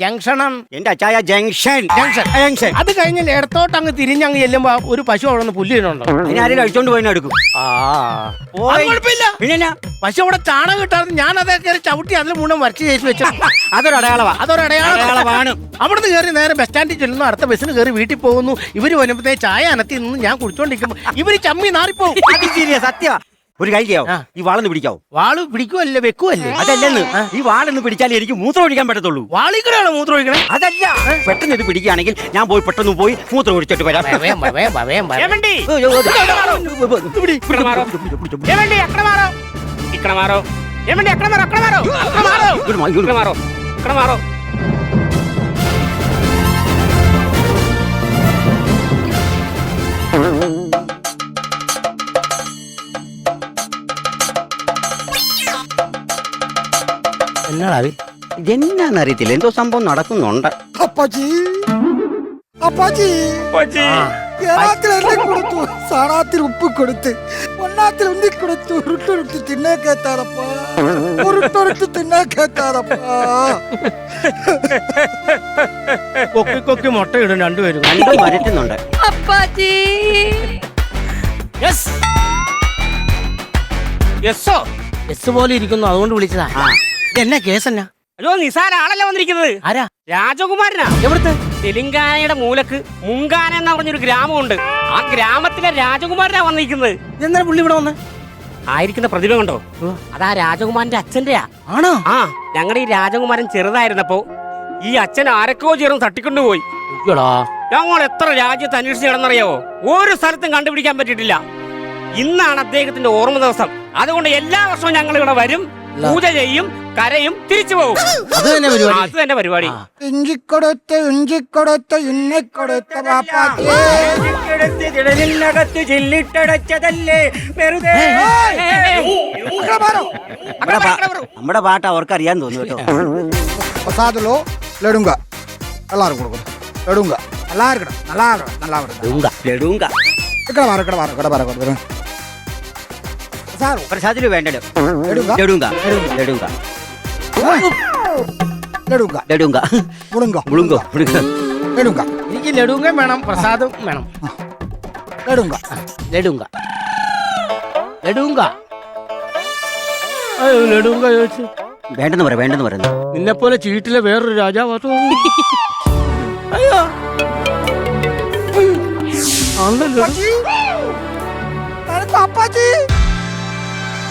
ജംഗ്ഷനാണ് എന്റെ അച്ചായ ജംഗ്ഷൻ. ജംഗ്ഷൻ അത് കഴിഞ്ഞ് ഇടത്തോട്ട് അങ്ങ് തിരിഞ്ഞങ്ങ് ചെല്ലുമ്പോ ഒരു പശു അവിടെ നിന്ന് പുല്ലിനുണ്ടോ? അതിനാരും കഴിച്ചോണ്ട് പോയി എടുക്കും. കുഴപ്പമില്ല. പിന്നെ പശു അവിടെ ചാണകം കിട്ടാതെ ഞാൻ അതേ കയറി ചവിട്ടി അതിൽ മുഴുവൻ വരച്ച് ചേച്ചി വെച്ചു. അതൊരു അടയാളമാണ്. അതൊരടയാളമാണ്. അവിടുന്ന് കയറി നേരെ ബസ് സ്റ്റാൻഡിൽ ചെല്ലുന്നു, അടുത്ത ബസ്സിന് കയറി വീട്ടിൽ പോകുന്നു. ഇവര് വരുമ്പോഴത്തേ ചായ അനത്തി നിന്ന് ഞാൻ കുടിച്ചോണ്ടിരിക്കുമ്പോ ഇവര് ചമ്മി നാറിപ്പോവും. സത്യ ഒരു കാര്യം ചെയ്യാവോ? ഈ വാളൊന്ന് പിടിക്കാവോ? വാള് പിടിക്കുവല്ലേ വെക്കുവല്ലേ? അതല്ലെന്ന്, ഈ വാളൊന്ന് പിടിച്ചാലേ എനിക്ക് മൂത്രം ഒഴിക്കാൻ പറ്റത്തുള്ളൂ. വാളിക്കടാണ് മൂത്രം ഒഴിക്കണേ? അതല്ല, പെട്ടെന്ന് ഇത് പിടിക്കുകയാണെങ്കിൽ ഞാൻ പോയി പെട്ടെന്ന് പോയി മൂത്രം ഒഴിച്ചിട്ട് വരാം. എന്നാന്ന് അറിയത്തില്ല, എന്തോ സംഭവം നടക്കുന്നുണ്ട്. അപ്പാജി അപ്പാജി ഏറാത്തിൽ കൊടുത്തു, സാറാത്തിൽ ഉപ്പ് കൊടുത്ത്, ഒന്നാത്തിൽ ഉന്തി കൊടുത്തു, ഉരുട്ടുരുട്ടി തിന്നാ കേത്താറപ്പാ, ഉരുട്ടുരുട്ടി തിന്നാ കേത്താറപ്പാ. കൊക്കി കൊക്കി മുട്ട ഇടും രണ്ടുപേരും. രണ്ടും വരട്ടുന്നുണ്ട്. അപ്പാജി യെസ്സോ യെസ് പോലെ ഇരിക്കുന്നു, അതുകൊണ്ട് വിളിച്ചതാ. എന്നാ കേസ് എന്നാ? അയ്യോ നിസാര ആളല്ല വന്നിരിക്കുന്നത്. ആരാ? രാജകുമാരനാ. എവിടുത്തെ? തെലുങ്കാനയുടെ മൂലക്ക് മുങ്കാന എന്ന് പറഞ്ഞൊരു ഗ്രാമമുണ്ട്. ആ ഗ്രാമത്തിലെ രാജകുമാരനാ വന്നിരിക്കുന്നത്. എന്നാ പുള്ളി ഇവിടെ വന്ന് ആയിരിക്കുന്ന പ്രതിഭ കണ്ടോ? അതാ രാജകുമാരന്റെ അച്ഛന്റെയാ. ആണോ? ആ, ഞങ്ങളുടെ ഈ രാജകുമാരൻ ചെറുതായിരുന്നപ്പോ ഈ അച്ഛൻ ആരൊക്കെയോ ചേർന്ന് തട്ടിക്കൊണ്ടുപോയി. ഞങ്ങൾ എത്ര രാജ്യത്ത് അന്വേഷിച്ച് കിടന്നറിയാവോ? ഒരു സ്ഥലത്തും കണ്ടുപിടിക്കാൻ പറ്റിയിട്ടില്ല. ഇന്നാണ് അദ്ദേഹത്തിന്റെ ഓർമ്മ ദിവസം. അതുകൊണ്ട് എല്ലാ വർഷവും ഞങ്ങൾ ഇവിടെ വരും, പൂജ ചെയ്യും, കരയും, തിരിച്ചു പോകും. അത് തന്നെ പരിപാടി. ഇഞ്ചിക്കൊടുത്ത് ഇഞ്ചിക്കൊടുത്ത് ഇന്നക്കൊടുത്ത പാപ്പാജി. നമ്മുടെ പാട്ട് അവർക്ക് അറിയാൻ തോന്നുന്നു കേട്ടോ. പ്രസാദലോ ലഡുങ്ക എല്ലാരും കൊടുക്കും. ലഡുങ്ക நல்லா இருக்கணும், நல்லா இருக்கணும், நல்லா இருக்கணும். ఇక్కడ మారు ఇక్కడ మారు ఇక్కడ మారు സാർ പ്രസാദില് വേണ്ടല്ലോ. ലഡുങ്ക ലഡുങ്ക ലഡുങ്ക ലഡുങ്ക ലഡുങ്ക മുളുങ്ക മുളുങ്കോ ലഡുങ്ക. എനിക്ക് ലഡുങ്ക വേണം, പ്രസാദം വേണം. ലഡുങ്ക ലഡുങ്ക ലഡുങ്ക ലഡുങ്ക ചോദിച്ചു. വേണ്ടെന്ന് പറയാം, വേണ്ടെന്ന് പറയുന്നു. നിന്നെ പോലെ ചീട്ടിലെ വേറൊരു രാജാവാ. അയ്യോ അപ്പാജി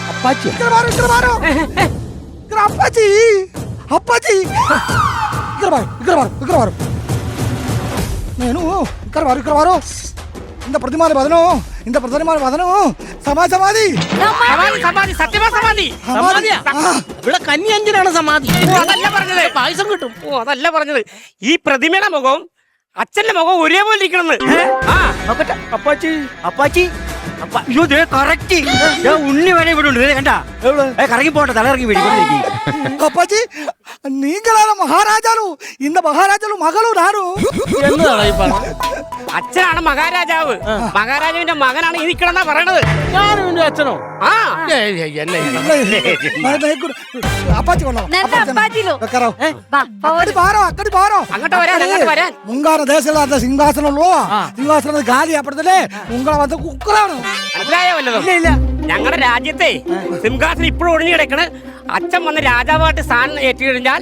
അപ്പാച്ചി ఇక్కడ మారు ఇక్కడ మారు ఇక్కడ అప్పాజీ అప్పాజీ ఇక్కడ మారు నేను ఇక్కడ మారు இந்த பிரதிமாதி வதனம் സമാധി. സത്യമാ സമാധി. ഇവിടെ കന്യാഞ്ജനാണ് സമാധി. അതല്ല പറഞ്ഞത്, പായസം കിട്ടും. ഓ അതല്ല പറഞ്ഞത്, ഈ പ്രതിമയുടെ മുഖവും അച്ഛന്റെ മുഖം ഒരേപോലെ ഇരിക്കണെന്ന്. അപ്പാച്ചി അപ്പാച്ചി അയ്യോ കറക്റ്റ്. ഉണ്ണി വരെ ഇവിടെ ഉണ്ട് കണ്ടാ. കറങ്ങി പോട്ടെ, തലയിറങ്ങി വീട്ടിൽ. അപ്പാജി നീങ്ങളാണ് മഹാരാജാലു, இந்த മഹാരാജാലു മകളു നാനു. അച്ഛനാണ് മഹാരാജാവ്, മഹാരാജാവിന്റെ മകനാണ് ഈ നിക്കണെന്നാ പറയണത്. ഞാനും അച്ഛനോ? ആ അപ്പാജി കൊള്ളാം. അങ്ങോട്ട് വരാൻ ಮುಂಗಾರ ದೇಶದ ಸಿಂಹಾಸನಲ್ಲೋ ಸಿಂಹಾಸನದ ಗಾಲಿ ಅಪ್ಪಡದಲ್ಲೇ ಮುಂಗಳ ಬಂದ ಕುಕ್ಕರಾണ്. മനസ്സിലായോ വല്ലതും? ഞങ്ങളുടെ രാജ്യത്തെ സിംഹാസനം ഇപ്പോഴും ഒഴിഞ്ഞു കിടക്കണ്. അച്ഛൻ വന്ന് രാജാവായിട്ട് സ്ഥാനം ഏറ്റി കഴിഞ്ഞാൽ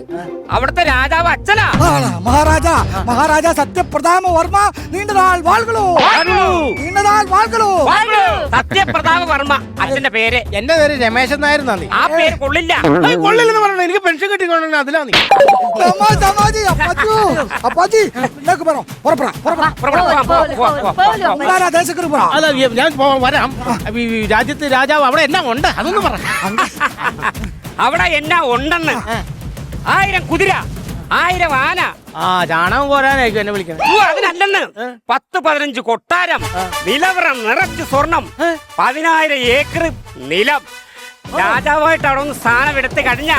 അവിടുത്തെ രാജാവ് അച്ഛനാ. മഹാരാജാ മഹാരാജാ സത്യപ്രതാപ വർമ്മ നീണ്ടനാൾ വാൾകളോ നീണ്ടനാൾ വാൾകളോ. സത്യപ്രതാപ വർമ്മ അച്ഛന്റെ പേര്. എന്റെ പേര് രമേശൻ നായർ എന്നാണ്. ആ പേര് കൊള്ളില്ല. കൊള്ളില്ലെന്ന് പറഞ്ഞു. എനിക്ക് പെൻഷൻ കിട്ടിക്കൊണ്ടു അതിലാണ്. അപ്പാജി ഇന്നേക്ക് പറ പുറപ്പെടാ പുറപ്പെടാ ദേശക്കറി പറ. അല്ല ഞാൻ വരാം. ഈ രാജ്യത്ത് രാജാവ് അവിടെ എല്ലാം ഉണ്ട് അതൊന്ന് പറ. അവിടെ എന്നാ ഉണ്ടെന്ന്? 1000 കുതിര, 1000 ആന. ആ ചാണകം കോരാനായിരിക്കും എന്നെ വിളിക്കുന്നത്. അതിനല്ലെന്ന് 10-15 കൊട്ടാരം, നിലവറം നിറച്ച് സ്വർണം, 10,000 ഏക്കർ നിലം. രാജാവായിട്ട് അവിടെ ഒന്ന് സ്ഥാനം എടുത്ത് കഴിഞ്ഞ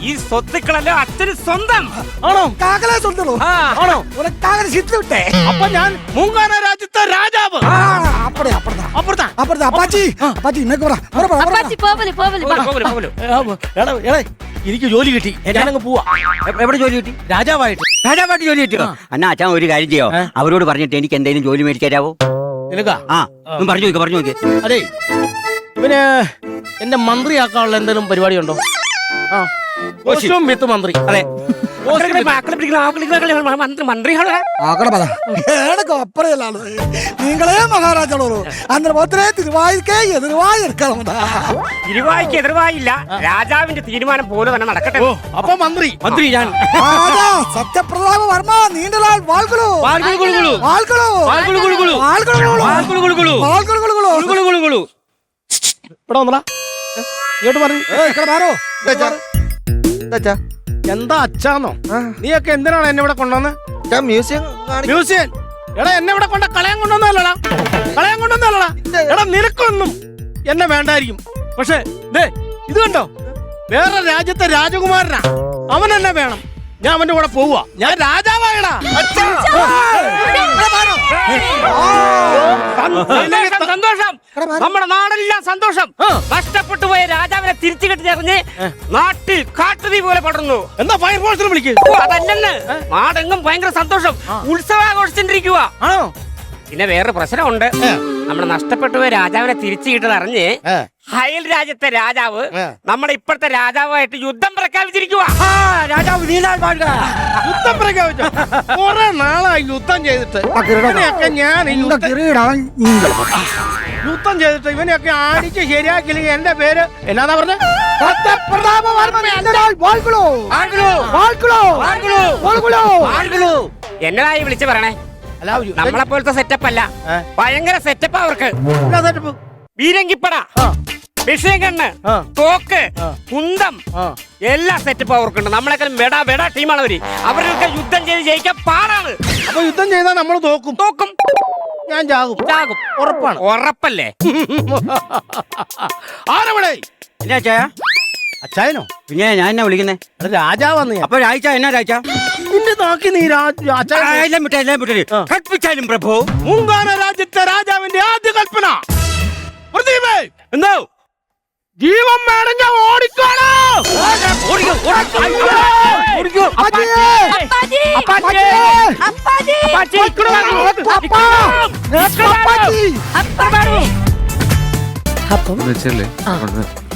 ഈ സ്വത്തുക്കളെല്ലാം അച്ഛന് സ്വന്തം. ആണോ? കാക്കലെ സ്വന്തമോ? ആണോ? കാക്കലെ ശിറ്റ് വിട്ടേ. അപ്പൊ ഞാൻ മൂങ്കാന രാജ്യത്തെ രാജാവ്. അപ്പുറത്താ അപ്പാച്ചി അപ്പാച്ചി ഇന്നേക്ക് പറ അപ്പാച്ചി പോവല് പോവല് എനിക്ക് ജോലി കിട്ടി. ഞാനങ്ങ് പോവാ. എവിടെ ജോലി കിട്ടി? രാജാവായിട്ട്. രാജാവായിട്ട് ജോലി കിട്ടിയോ? എന്നാ അച്ഛൻ ഒരു കാര്യം ചെയ്യോ, അവരോട് പറഞ്ഞിട്ട് എനിക്ക് എന്തെങ്കിലും ജോലി മേടിച്ചു തരാവോ? നിനക്കാ? ആ പറഞ്ഞു നോക്ക്. അതെ ഇവന് എന്നെ മന്ത്രിയാക്കാനുള്ള എന്തെങ്കിലും പരിപാടി ഉണ്ടോ? ആ കോസ്റ്റ്യൂം വിത്ത് മന്ത്രി. അതെ. മന്ത്രികളെ നിങ്ങളെ മഹാരാജാളോ അന്നേരം തിരുവായിക്കേ എതിർവായി എടുക്കണം. തിരുവായിക്ക് എതിർവായില്ല. രാജാവിന്റെ തീരുമാനം പോലെ തന്നെ നടക്കട്ടെ. അപ്പൊ മന്ത്രി ഞാൻ. സത്യപ്രതാപ വർമ്മ നീണ്ടനാൾ വാൾകളോ ഇവിടെ വന്നടാ. ഇങ്ങോട്ട് പറഞ്ഞു. എന്താ അച്ഛാന്നോ? നീയൊക്കെ എന്തിനാണ് എന്നെ ഇവിടെ കൊണ്ടുവന്ന്? Museum museum? എടാ എന്നെ ഇവിടെ കൊണ്ട കളയാൻ കൊണ്ടുവന്നല്ലടാ. എടാ നിനക്കൊന്നും എന്നെ വേണ്ടായിരിക്കും. പക്ഷെ ഇത് കണ്ടോ, വേറെ രാജ്യത്തെ രാജകുമാരനാ. അവൻ എന്നെ വേണം. ഞാൻ അവന്റെ കൂടെ പോവുക. ഞാൻ രാജാവായടാ. സന്തോഷം. നമ്മുടെ നാടെല്ലാം സന്തോഷം. കഷ്ടപ്പെട്ടു പോയ രാജാവിനെ തിരിച്ചു കെട്ടിച്ചറിഞ്ഞ് നാട്ടിൽ കാട്ടുതീ പോലെ പടർന്നു. എന്താ ഫയർഫോഴ്സിനെ വിളിക്കും? അതല്ലെന്ന്, നാടെങ്ങും ഭയങ്കര സന്തോഷം, ഉത്സവാഘോഷിച്ചിരിക്കുക. ആണോ? പിന്നെ വേറെ പ്രശ്നമുണ്ട്. നമ്മുടെ നഷ്ടപ്പെട്ടു പോയ രാജാവിനെ തിരിച്ചു കിട്ടതറിഞ്ഞ് അയൽ രാജ്യത്തെ രാജാവ് നമ്മുടെ ഇപ്പോഴത്തെ രാജാവായിട്ട് യുദ്ധം പ്രഖ്യാപിച്ചിരിക്കുക. രാജാവ് യുദ്ധം പ്രഖ്യാപിച്ചു. കുറെ നാളായി യുദ്ധം ചെയ്തിട്ട്. ഇവനെയൊക്കെ ഞാൻ യുദ്ധം ചെയ്തിട്ട് ഇവനെയൊക്കെ അടിച്ച് ശരിയാക്കില്ലെങ്കിൽ എന്റെ പേര് എന്നാ പറഞ്ഞ എന്നതായി വിളിച്ചു പറയണേ. നമ്മളെ പോലത്തെ സെറ്റപ്പ് അല്ല, ഭയങ്കര സെറ്റപ്പ് അവർക്ക്. വീരങ്കിപ്പട, വിഷയകണ്ണ്, തോക്ക്, കുന്തം, എല്ലാ സെറ്റപ്പും അവർക്കുണ്ട്. നമ്മളെക്കാളും വെടാ ടീമാണ് അവര്. അവർക്ക് യുദ്ധം ചെയ്ത് ജയിക്കാൻ പാടാണ്. അപ്പൊ യുദ്ധം ചെയ്താൽ നമ്മൾ തോക്കും. ഞാൻ ചാകും. ഉറപ്പാണ്? ഉറപ്പല്ലേ? ആരവിടെ? എന്നാ അച്ചായ? അച്ചായനോ? പിന്നെ ഞാൻ എന്നാ വിളിക്കുന്നേ? രാജാവന്ന്. അപ്പൊ രാജ എന്നാ രാജ? നിന്റെ നോക്കി നീ എല്ലാം കൽപ്പിച്ചാലും പ്രഭു. മൂങ്കാന രാജ്യത്തെ രാജാവിന്റെ ആദ്യ കൽപ്പന. എന്തോ ജീവൻ വേണമെങ്കിൽ ഓടിക്കോളൂ. അപ്പം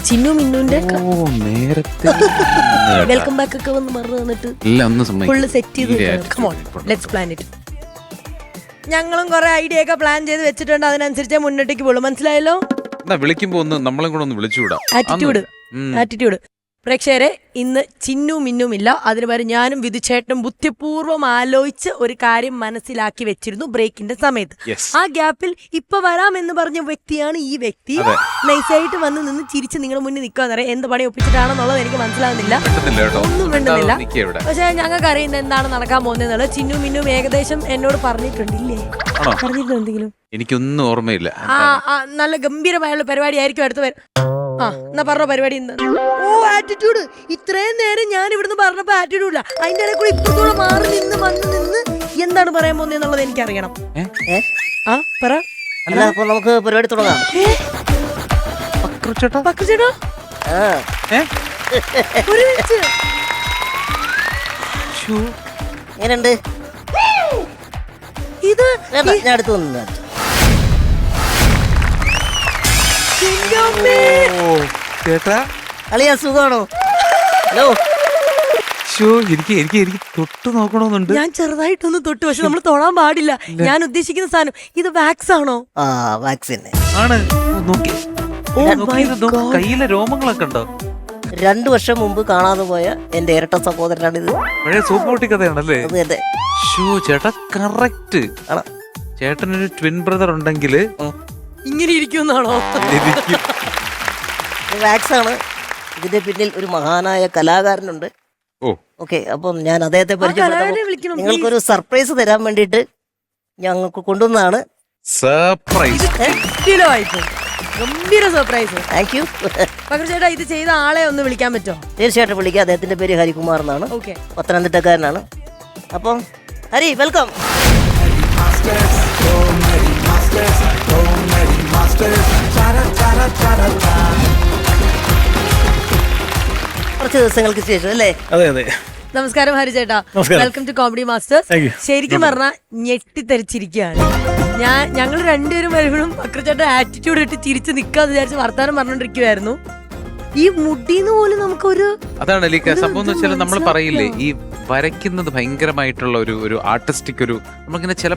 ചിന്നു മിന്നുന്റെ നേരത്തെ വെൽക്കം ബാക്ക് ഒക്കെ വന്ന് മറന്നു വന്നിട്ട് ഫുള്ള് സെറ്റ് ചെയ്ത് ലെറ്റ്സ് പ്ലാൻ ഇറ്റ്. ഞങ്ങളും കുറെ ഐഡിയ ഒക്കെ പ്ലാൻ ചെയ്ത് വെച്ചിട്ടുണ്ട്. അതിനനുസരിച്ച് മുന്നോട്ടേക്ക് പോകുള്ളൂ. മനസ്സിലായല്ലോ? വിളിക്കുമ്പോ ഒന്ന് നമ്മളെ കൂടെ ഒന്ന് വിളിച്ചുവിടാം. ആറ്റിറ്റ്യൂഡ്. പ്രേക്ഷകരെ, ഇന്ന് ചിന്നും മിന്നും ഇല്ല. അതിന് പകരം ഞാനും വിധുചേട്ടനും ബുദ്ധിപൂർവ്വം ആലോചിച്ച് ഒരു കാര്യം മനസ്സിലാക്കി വെച്ചിരുന്നു ബ്രേക്കിന്റെ സമയത്ത്. ആ ഗ്യാപ്പിൽ ഇപ്പൊ വരാമെന്ന് പറഞ്ഞ വ്യക്തിയാണ് ഈ വ്യക്തി. നൈസായിട്ട് വന്ന് നിന്ന് ചിരിച്ച് നിങ്ങളുടെ മുന്നിൽ നിൽക്കാന്നറിയാം. എന്ത് പണി ഒപ്പിച്ചിട്ടാണെന്നുള്ളത് എനിക്ക് മനസ്സിലാവുന്നില്ല. ഒന്നും വേണ്ടുന്നില്ല. പക്ഷെ ഞങ്ങൾക്ക് അറിയുന്നത് എന്താണ് നടക്കാൻ പോകുന്നത്. ചിന്നും മിന്നും ഏകദേശം എന്നോട് പറഞ്ഞിട്ടുണ്ടില്ലേ? പറഞ്ഞിരുന്നു എന്തെങ്കിലും? എനിക്കൊന്നും ഓർമ്മയില്ല. നല്ല ഗംഭീരമായുള്ള പരിപാടി ആയിരിക്കും അടുത്ത് വരും. എന്നാ പറഞ്ഞ പരിപാടി. ആറ്റിറ്റ്യൂഡ്. ഇത്രയും നേരം ഞാൻ ഇവിടുന്ന് പറഞ്ഞപ്പോ ആറ്റിറ്റ്യൂഡ് ഇല്ല. അതിന്റെ ഇടയിൽ കൂടെ ഇപ്പത്തൂടെ മാറി നിന്ന് എന്താണ് പറയാൻ പോകുന്നത് എന്നുള്ളത് എനിക്കറിയണം. പറ. നമുക്ക് പരിപാടി തുടങ്ങാം. പക്രുചേട്ടാ ഒരു മിനിറ്റ്. എങ്ങനെയുണ്ട് ഇത്? ഞാൻ അടുത്ത് വന്നു. ചേട്ടാ അളിയാ സുഖാണോ? ഹലോ. ഷോ എനിക്ക് എനിക്ക് എനിക്ക് തൊട്ട് നോക്കണമെന്നുണ്ട്. ഞാൻ ചെറുതായിട്ടൊന്ന് തൊട്ട്, പക്ഷെ നമ്മൾ തൊടാൻ പാടില്ല. ഞാൻ ഉദ്ദേശിക്കുന്ന സാധനം ഇത് വാക്സ് ആണോ? ആ വാക്സിൻ ആണ്. നോക്കി Oh my കയ്യിലെ രോമങ്ങളൊക്കെ ഉണ്ടോ? 2 വർഷം മുമ്പ് കാണാതെ പോയ എന്റെ ഇരട്ട സഹോദരനാണിത്. പഴയ സൂപ്പർ കുട്ടി കഥയാണല്ലേ? അത് തന്നെ. ഷോ ചേട്ടാ കറക്റ്റ്. ആണോ? ചേട്ടനൊരു ട്വിൻ ബ്രദർ ഉണ്ടെങ്കിൽ ഇങ്ങനെ ഇരിക്കുന്നാണോ? വാക്സ് ആണ്. ഇതിന്റെ പിന്നിൽ ഒരു മഹാനായ കലാകാരനുണ്ട്. ഓ ഓക്കെ, അപ്പം ഞാൻ അദ്ദേഹത്തെ കലാകാരനെ വിളിക്കണം, നിങ്ങൾക്കൊരു സർപ്രൈസ് തരാൻ വേണ്ടിയിട്ട് ഞങ്ങൾക്ക് കൊണ്ടുവന്നതാണ്. സർപ്രൈസ്. ഗംഭീര സർപ്രൈസ്. Thank you. ചേട്ടാ ഇത് ചെയ്ത ആളെ ഒന്ന് വിളിക്കാൻ പറ്റുമോ? തീർച്ചയായിട്ടും വിളിക്കാം. അദ്ദേഹത്തിന്റെ പേര് ഹരികുമാർ എന്നാണ്. ഓക്കെ. പത്തനംതിട്ടക്കാരനാണ്. അപ്പം ഹരി വെൽക്കം. കുറച്ച് ദിവസങ്ങൾക്ക് ശേഷം അല്ലേ? അതെ അതെ. നമസ്കാരം ഹരി ചേട്ടാ. Welcome to comedy masters. ശരിക്കും പറഞ്ഞാൽ ഞെട്ടിത്തെറിച്ചിരിക്കുകയാണ്. ഞങ്ങൾ രണ്ടുപേരും വരുമ്പോഴും പക്രച്ചേട്ടൻ ആറ്റിറ്റ്യൂഡ് ഇട്ട് ചിരിച്ച് നിൽക്കാന്ന് വിചാരിച്ച് വർത്താനം പറഞ്ഞോണ്ടിരിക്കുവായിരുന്നു. ഈ മുടിന്ന് പോലും നമുക്കൊരു അതാണ് ലീക്ക സംഭവം എന്ന് വെച്ചാൽ നമ്മൾ പറയില്ലേ ഈ വരയ്ക്കുന്നത് ഭയങ്കരമായിട്ടുള്ള ഒരു ആർട്ടിസ്റ്റിക് ഒരു നമ്മളിങ്ങനെ ചില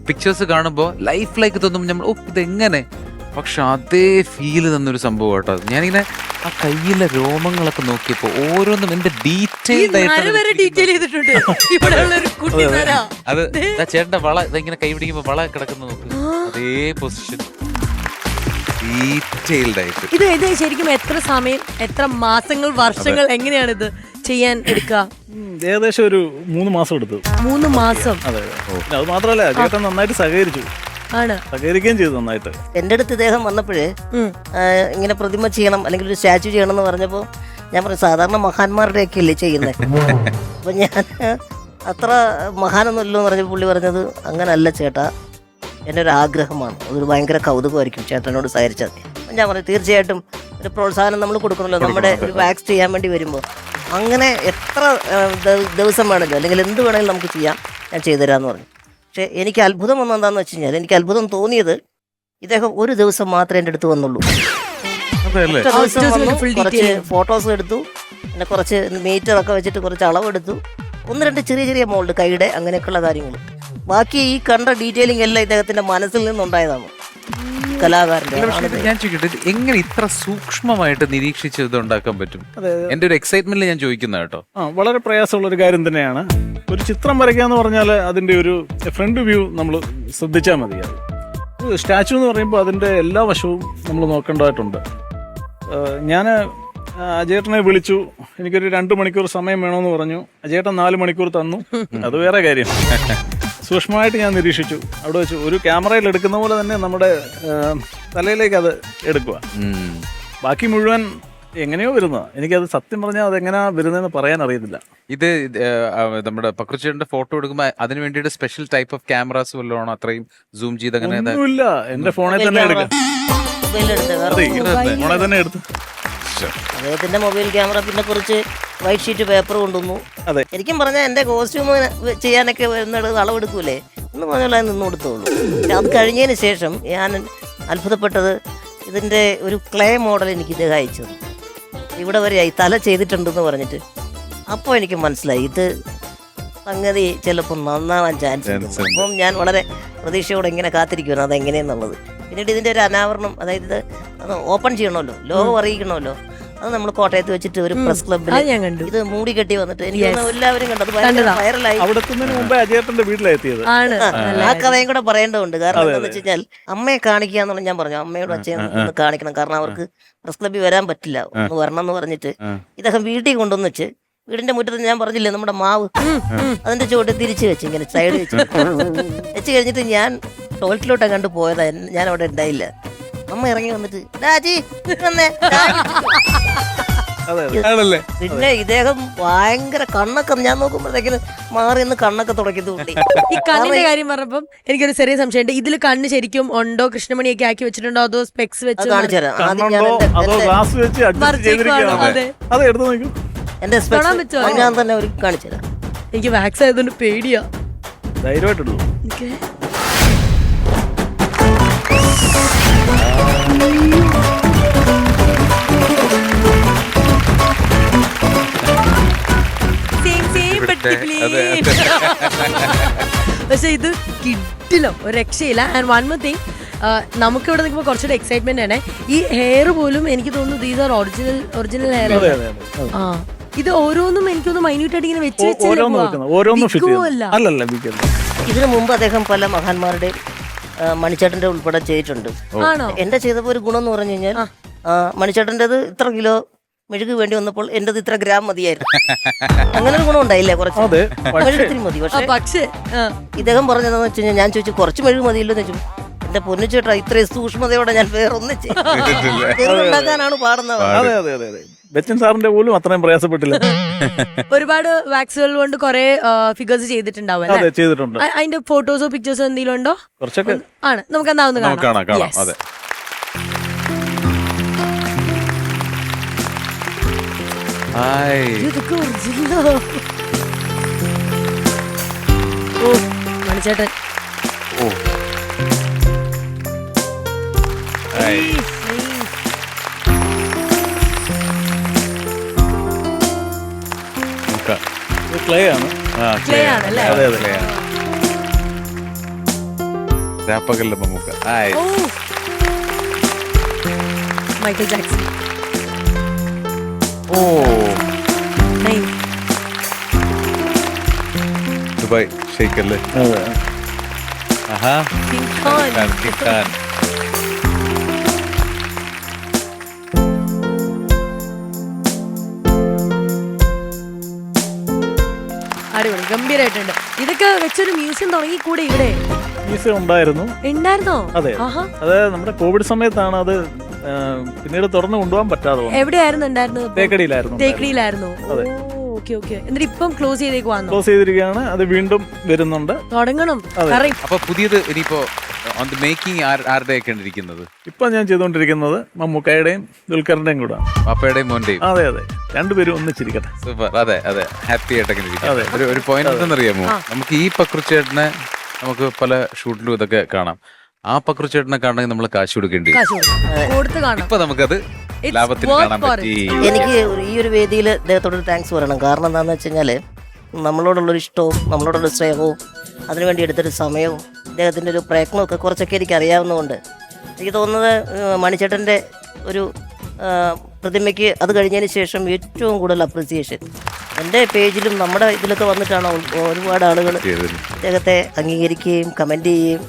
പിക്ചേഴ്സ് കാണുമ്പോൾ ലൈഫിലേക്ക് തോന്നും നമ്മൾ ഓ ഇതെങ്ങനെ, പക്ഷെ അതേ ഫീല് തന്നൊരു സംഭവം കേട്ടോ. ഞാനിങ്ങനെ ആ കയ്യിലെ രോമങ്ങളൊക്കെ നോക്കിയപ്പോ ഓരോന്നും എന്റെ ഡീറ്റെയിൽഡ് ചെയ്തിട്ടുണ്ട്. അത് ചേട്ടന്റെ വള ഇതെങ്ങനെ കൈ പിടിക്കുമ്പോ വള കിടക്കുന്ന നോക്ക്, അതേ പൊസിഷൻ ഡീറ്റെയിൽഡ് ആയിട്ട്. ഇത് ശരിക്കും എത്ര സമയം, എത്ര മാസങ്ങൾ, വർഷങ്ങൾ എങ്ങനെയാണ് ഇത് ചെയ്യാൻ എടുക്കുക? ഏകദേശം ഒരു 3 മാസം എടുത്തു. 3 മാസം. അതെ. അത് മാത്രമല്ല ചേട്ടൻ നന്നായിട്ട് സഹകരിച്ചു. സഹകരിക്കുകയും ചെയ്തു നന്നായിട്ട്. എന്റെ അടുത്ത് ഇദ്ദേഹം വന്നപ്പോഴേ ഇങ്ങനെ പ്രതിമ ചെയ്യണം അല്ലെങ്കിൽ ഒരു സ്റ്റാച്ചു ചെയ്യണം എന്ന് പറഞ്ഞപ്പോ ഞാൻ പറഞ്ഞു സാധാരണ മഹാന്മാരുടെ ഒക്കെ അല്ലേ ചെയ്യുന്നത്. അപ്പൊ ഞാൻ അത്ര മഹാനൊന്നുമല്ലോ എന്ന് പറഞ്ഞപ്പോൾ പുള്ളി പറഞ്ഞത് അങ്ങനല്ല ചേട്ടാ, എൻ്റെ ഒരു ആഗ്രഹമാണ്, അതൊരു ഭയങ്കര കൗതുകമായിരിക്കും ചേട്ടനോട് സഹകരിച്ചത്. ഞാൻ പറഞ്ഞു തീർച്ചയായിട്ടും ഒരു പ്രോത്സാഹനം നമ്മൾ കൊടുക്കണമല്ലോ നമ്മുടെ ഒരു വാക്സ് ചെയ്യാൻ വേണ്ടി വരുമ്പോൾ. അങ്ങനെ എത്ര ദിവസം വേണമല്ലോ അല്ലെങ്കിൽ എന്ത് വേണമെങ്കിലും നമുക്ക് ചെയ്യാം, ഞാൻ ചെയ്തുതരാമെന്ന് പറഞ്ഞു. പക്ഷെ എനിക്ക് അത്ഭുതം വന്നത് എന്താണെന്ന് വെച്ച് കഴിഞ്ഞാൽ എനിക്ക് അത്ഭുതം തോന്നിയത് ഇദ്ദേഹം ഒരു ദിവസം മാത്രമേ എൻ്റെ അടുത്ത് വന്നുള്ളൂ. കുറച്ച് ഫോട്ടോസ് എടുത്തു, പിന്നെ കുറച്ച് മീറ്ററൊക്കെ വെച്ചിട്ട് കുറച്ച് അളവെടുത്തു, 1-2 ചെറിയ മോൾഡ് കൈയുടെ അങ്ങനെയൊക്കെയുള്ള കാര്യങ്ങൾ. ബാക്കി ഈ കണ്ട ഡീറ്റെയിലിംഗ് എല്ലാം ഇദ്ദേഹത്തിന്റെ മനസ്സിൽ നിന്നുണ്ടായതാണ്. കലാകാരന്റെ ഞാൻ ചോദിക്കട്ടെ, എങ്ങനെ ഇത്ര സൂക്ഷ്മമായിട്ട് നിരീക്ഷിച്ച് ഇത് ഉണ്ടാക്കാൻ പറ്റും? എന്റെ ഒരു എക്സൈറ്റ്മെന്റിൽ ഞാൻ ചോദിക്കുന്ന കേട്ടോ. വളരെ പ്രയാസമുള്ള ഒരു കാര്യം തന്നെയാണ്. ഒരു ചിത്രം വരയ്ക്കുക എന്ന് പറഞ്ഞാൽ അതിന്റെ ഒരു ഫ്രണ്ട് വ്യൂ നമ്മൾ ശ്രദ്ധിച്ചാൽ മതി. അത് സ്റ്റാച്ചു എന്ന് പറയുമ്പോൾ അതിന്റെ എല്ലാ വശവും നമ്മൾ നോക്കേണ്ടതായിട്ടുണ്ട്. ഞാൻ അജേട്ടനെ വിളിച്ചു, എനിക്കൊരു 2 മണിക്കൂർ സമയം വേണമെന്ന് പറഞ്ഞു. അജേട്ടൻ 4 മണിക്കൂർ തന്നു, അത് വേറെ കാര്യം. സൂക്ഷ്മമായിട്ട് ഞാൻ നിരീക്ഷിച്ചു. അവിടെ വെച്ച് ഒരു ക്യാമറയിൽ എടുക്കുന്ന പോലെ തന്നെ നമ്മുടെ തലയിലേക്ക് അത് എടുക്കുക. ബാക്കി മുഴുവൻ എങ്ങനെയോ വരുന്നത്, എനിക്കത് സത്യം പറഞ്ഞാൽ അതെങ്ങനെയാ വരുന്നതെന്ന് പറയാൻ അറിയത്തില്ല. ഇത് നമ്മുടെ പക്രുച്ചേട്ടന്റെ ഫോട്ടോ എടുക്കുമ്പോ അതിന് വേണ്ടിയിട്ട് സ്പെഷ്യൽ ടൈപ്പ് ഓഫ് ക്യാമറാസ് വല്ലതാണോ അത്രയും സൂം ചെയ്ത് അങ്ങനെ? ഒന്നുമില്ല, എന്റെ ഫോണിൽ തന്നെ എടുക്കാം. ഫോണിൽ തന്നെ എടുത്തു. അദ്ദേഹത്തിന്റെ മൊബൈൽ ക്യാമറ, പിന്നെ കുറച്ച് വൈറ്റ് ഷീറ്റ് പേപ്പർ കൊണ്ടുവന്നു. ശരിക്കും പറഞ്ഞാൽ എന്റെ കോസ്റ്റ്യൂം ചെയ്യാനൊക്കെ വരുന്നത് അളവെടുക്കൂലേ എന്ന് പറഞ്ഞാൽ അത് നിന്ന് കൊടുത്തോളൂ. അത് കഴിഞ്ഞതിന് ശേഷം ഞാൻ അത്ഭുതപ്പെട്ടത് ഇതിന്റെ ഒരു ക്ലേ മോഡൽ എനിക്ക് ഇദ്ദേഹം അയച്ചു. ഇവിടെ വരെയായി തല ചെയ്തിട്ടുണ്ടെന്ന് പറഞ്ഞിട്ട്. അപ്പോൾ എനിക്ക് മനസ്സിലായി ഇത് സംഗതി ചിലപ്പോൾ നന്നാവാൻ ചാൻസ് ഉണ്ട്. അപ്പം ഞാൻ വളരെ പ്രതീക്ഷയോടെ ഇങ്ങനെ കാത്തിരിക്കുവാണ് അതെങ്ങനെയെന്നുള്ളത്. പിന്നീട് ഇതിന്റെ ഒരു അനാവരണം, അതായത് അത് ഓപ്പൺ ചെയ്യണമല്ലോ, ലോകം അറിയിക്കണമല്ലോ. അത് നമ്മൾ കോട്ടയത്ത് വെച്ചിട്ട് ഒരു പ്രസ് ക്ലബ്ബിൽ ഇത് മൂടി കെട്ടി വന്നിട്ട് എനിക്ക് എല്ലാവരും കണ്ടത് വൈറലായി. അജേട്ടന്റെ വീട്ടിലെത്തിയത് ആ കഥയും കൂടെ പറയേണ്ടതുണ്ട്. കാരണം എന്താണെന്ന് വെച്ച് കഴിഞ്ഞാൽ അമ്മയെ കാണിക്കുക എന്നുള്ള ഞാൻ പറഞ്ഞു, അമ്മയോട് അച്ഛൻ ഒന്ന് കാണിക്കണം, കാരണം അവർക്ക് പ്രസ് ക്ലബ്ബിൽ വരാൻ പറ്റില്ല, ഒന്ന് വരണം എന്ന് പറഞ്ഞിട്ട് ഇദ്ദേഹം വീട്ടിൽ കൊണ്ടുവന്ന് വെച്ച് വീടിന്റെ മുറ്റത്ത് ഞാൻ പറഞ്ഞില്ലേ നമ്മുടെ മാവ്, അതിന്റെ ചുവട്ട് തിരിച്ചു വെച്ച് ഇങ്ങനെ സൈഡ് വെച്ച് കഴിഞ്ഞിട്ട് ഞാൻ ടോയ്ലറ്റിലോട്ട് കണ്ടു പോയതാ. ഞാൻ അവിടെ ഉണ്ടായില്ല. അമ്മ ഇറങ്ങി വന്നിട്ട് രാജി പിന്നെ ഇദ്ദേഹം ഭയങ്കര കണ്ണൊക്കെ ഞാൻ നോക്കുമ്പോഴത്തേക്കിന് മാറി നിന്ന് കണ്ണൊക്കെ തുടക്കിയത് കുട്ടി. ഈ കണ്ണിന്റെ കാര്യം പറഞ്ഞപ്പം എനിക്കൊരു ചെറിയ സംശയമുണ്ട്. ഇതിൽ കണ്ണ് ശരിക്കും ഉണ്ടോ, കൃഷ്ണമണിയൊക്കെ ആക്കി വെച്ചിട്ടുണ്ടോ, അതോ സ്പെക്സ് വെച്ച് കാണിച്ചു തരാം. ആദ്യം എന്റെ സ്പെക്സ് ഞാൻ തന്നെ ഒരു കാണിച്ചു തരാം. എനിക്ക് വാക്സ് ആയതുകൊണ്ട് പേടിയാ. ധൈര്യമായിട്ടുള്ളൂ. ഇവിടുത്തെ, അതെ, പക്ഷെ ഇത് കിട്ടില്ല, ഒരു രക്ഷയില്ല. ആൻഡ് വൺ മോർ തിങ്, നമുക്ക് ഇവിടെ നിൽക്കുമ്പോൾ കുറച്ചുകൂടെ എക്സൈറ്റ്മെന്റ് ആണ്. ഈ ഹെയർ പോലും എനിക്ക് തോന്നുന്നു ദീസ് ആർ ഒറിജിനൽ ഹെയർ. ആ, ഇത് ഓരോന്നും എനിക്കൊന്ന് മൈന്യൂട്ട് ആയിട്ട് ഇങ്ങനെ വെച്ച് ഇതിനു മുമ്പ് അദ്ദേഹം പല മഹാന്മാരുടെയും മണിച്ചേട്ടന്റെ ഉൾപ്പെടെ ചെയ്തിട്ടുണ്ട്. എന്റെ ചെയ്തപ്പോ ഒരു ഗുണം എന്ന് പറഞ്ഞു കഴിഞ്ഞാൽ മണിച്ചേട്ടൻ്റെത് ഇത്ര കിലോ മെഴുക് വേണ്ടി വന്നപ്പോൾ എന്റേത് ഇത്ര ഗ്രാം മതിയായിരുന്നു. അങ്ങനെ ഒരു ഗുണം ഉണ്ടായില്ലേ? കുറച്ച് മെഴുകത്തിന് മതി. പക്ഷേ ഇദ്ദേഹം പറഞ്ഞതെന്ന് വെച്ച് കഴിഞ്ഞാൽ, ഞാൻ ചോദിച്ചു കുറച്ച് മെഴുക് മതിയല്ലോ എന്ന് ചോദിച്ചു. എന്റെ പൊന്നിച്ചേട്ടാ, ഇത്രയും സൂക്ഷ്മതയോടെ ഞാൻ വേറൊന്നും ഉണ്ടാക്കാനാണ് പാടുന്നത്. ബച്ചൻ സാറിന്റെ പോലും അത്രയും പ്രയാസപ്പെട്ടില്ല. ഒരുപാട് വാക്സുകൾ കൊണ്ട് കുറെ ഫിഗേഴ്സ് ചെയ്തിട്ടുണ്ടാവും. ചെയ്തിട്ടുണ്ട്. അതിന്റെ ഫോട്ടോസോ പിക്ചേഴ്സോ എന്തെങ്കിലും ഉണ്ടോ? കുറച്ചൊക്കെ ആണ്, നമുക്ക് എന്നാ ഒന്ന് കാണാം. അതെ, ഇതൊക്കെ ഒറിജിനലോ? ഓ മണിച്ചേട്ടൻ, ഓ ക്ലേ ആണ്. ക്ലേ ആണല്ലേ? അതെ അതെ. രാപ്പകലിലെ മമ്മൂക്ക. Michael Jackson. ഓ, ദുബായ് ഷെയ്ഖ് അല്ലേ? ആഹാ, കിങ് ഖാൻ. അടിപൊളി, ഗംഭീരായിട്ടുണ്ട്. ഇതൊക്കെ വെച്ചൊരു മ്യൂസിയം തുടങ്ങി കൂടെ ഇവിടെ? മ്യൂസിയം ഉണ്ടായിരുന്നോ? അതെ, അത് നമ്മുടെ കോവിഡ് സമയത്താണ് അത് പിന്നീട് തുറന്നു കൊണ്ടുപോകാൻ പറ്റാതെ. എവിടെയായിരുന്നു ഉണ്ടായിരുന്നത്? തേക്കടിയിലായിരുന്നു. Okay okay. എന്നിട്ട് ഇപ്പം ക്ലോസ് ചെയ്തിരിക്കുകയാണ്. അത് വീണ്ടും വരുന്നുണ്ട്, തുടങ്ങണം. അപ്പൊ പുതിയത് ഇനിയിപ്പോ മേക്കിംഗ് ആരുടെയൊക്കെ ഇരിക്കുന്നത്? ഇപ്പൊ ഞാൻ ചെയ്തുകൊണ്ടിരിക്കുന്നത് മമ്മൂക്കയുടെയും ദുൽഖറിന്റെയും കൂടെ, പാപ്പയുടെയും മോന്റെയും. അതെ അതെ, രണ്ടുപേരും ഒന്നിച്ചിരിക്കട്ടെ. സൂപ്പർ. അതെ അതെ, ഹാപ്പി ആയിട്ടൊക്കെ ഇരിക്കും. ഒരു പോയിന്റ് എന്തെന്നറിയാമോ, നമുക്ക് ഈ പക്രുച്ചേട്ടനെ നമുക്ക് പല ഷൂട്ടിലും ഇതൊക്കെ കാണാം. ആ പക്രുച്ചേട്ടനെ കാണണമെങ്കിൽ നമ്മൾ കാശ് കൊടുക്കേണ്ടി വരും. ഇപ്പൊ നമുക്കത് ലാഭത്തിൽ കാണാൻ പറ്റി. എനിക്ക് ഈ ഒരു വേദിയിൽ അദ്ദേഹത്തോട് താങ്ക്സ് പറയണം. കാരണം എന്താണെന്ന് വെച്ച് കഴിഞ്ഞാൽ, നമ്മളോടുള്ളൊരു ഇഷ്ടവും നമ്മളോടുള്ള സ്നേഹവും അതിനുവേണ്ടി എടുത്തൊരു സമയവും അദ്ദേഹത്തിൻ്റെ ഒരു പ്രയത്നവും ഒക്കെ കുറച്ചൊക്കെ എനിക്ക് അറിയാവുന്നതുകൊണ്ട് എനിക്ക് തോന്നുന്നത് മണിച്ചേട്ടൻ്റെ ഒരു പ്രതിമയ്ക്ക് അത് കഴിഞ്ഞതിന് ശേഷം ഏറ്റവും കൂടുതൽ അപ്രിസിയേഷൻ എൻ്റെ പേജിലും നമ്മുടെ ഇതിലൊക്കെ വന്നിട്ടാണ് ഒരുപാട് ആളുകൾ അദ്ദേഹത്തെ അംഗീകരിക്കുകയും കമന്റ് ചെയ്യുകയും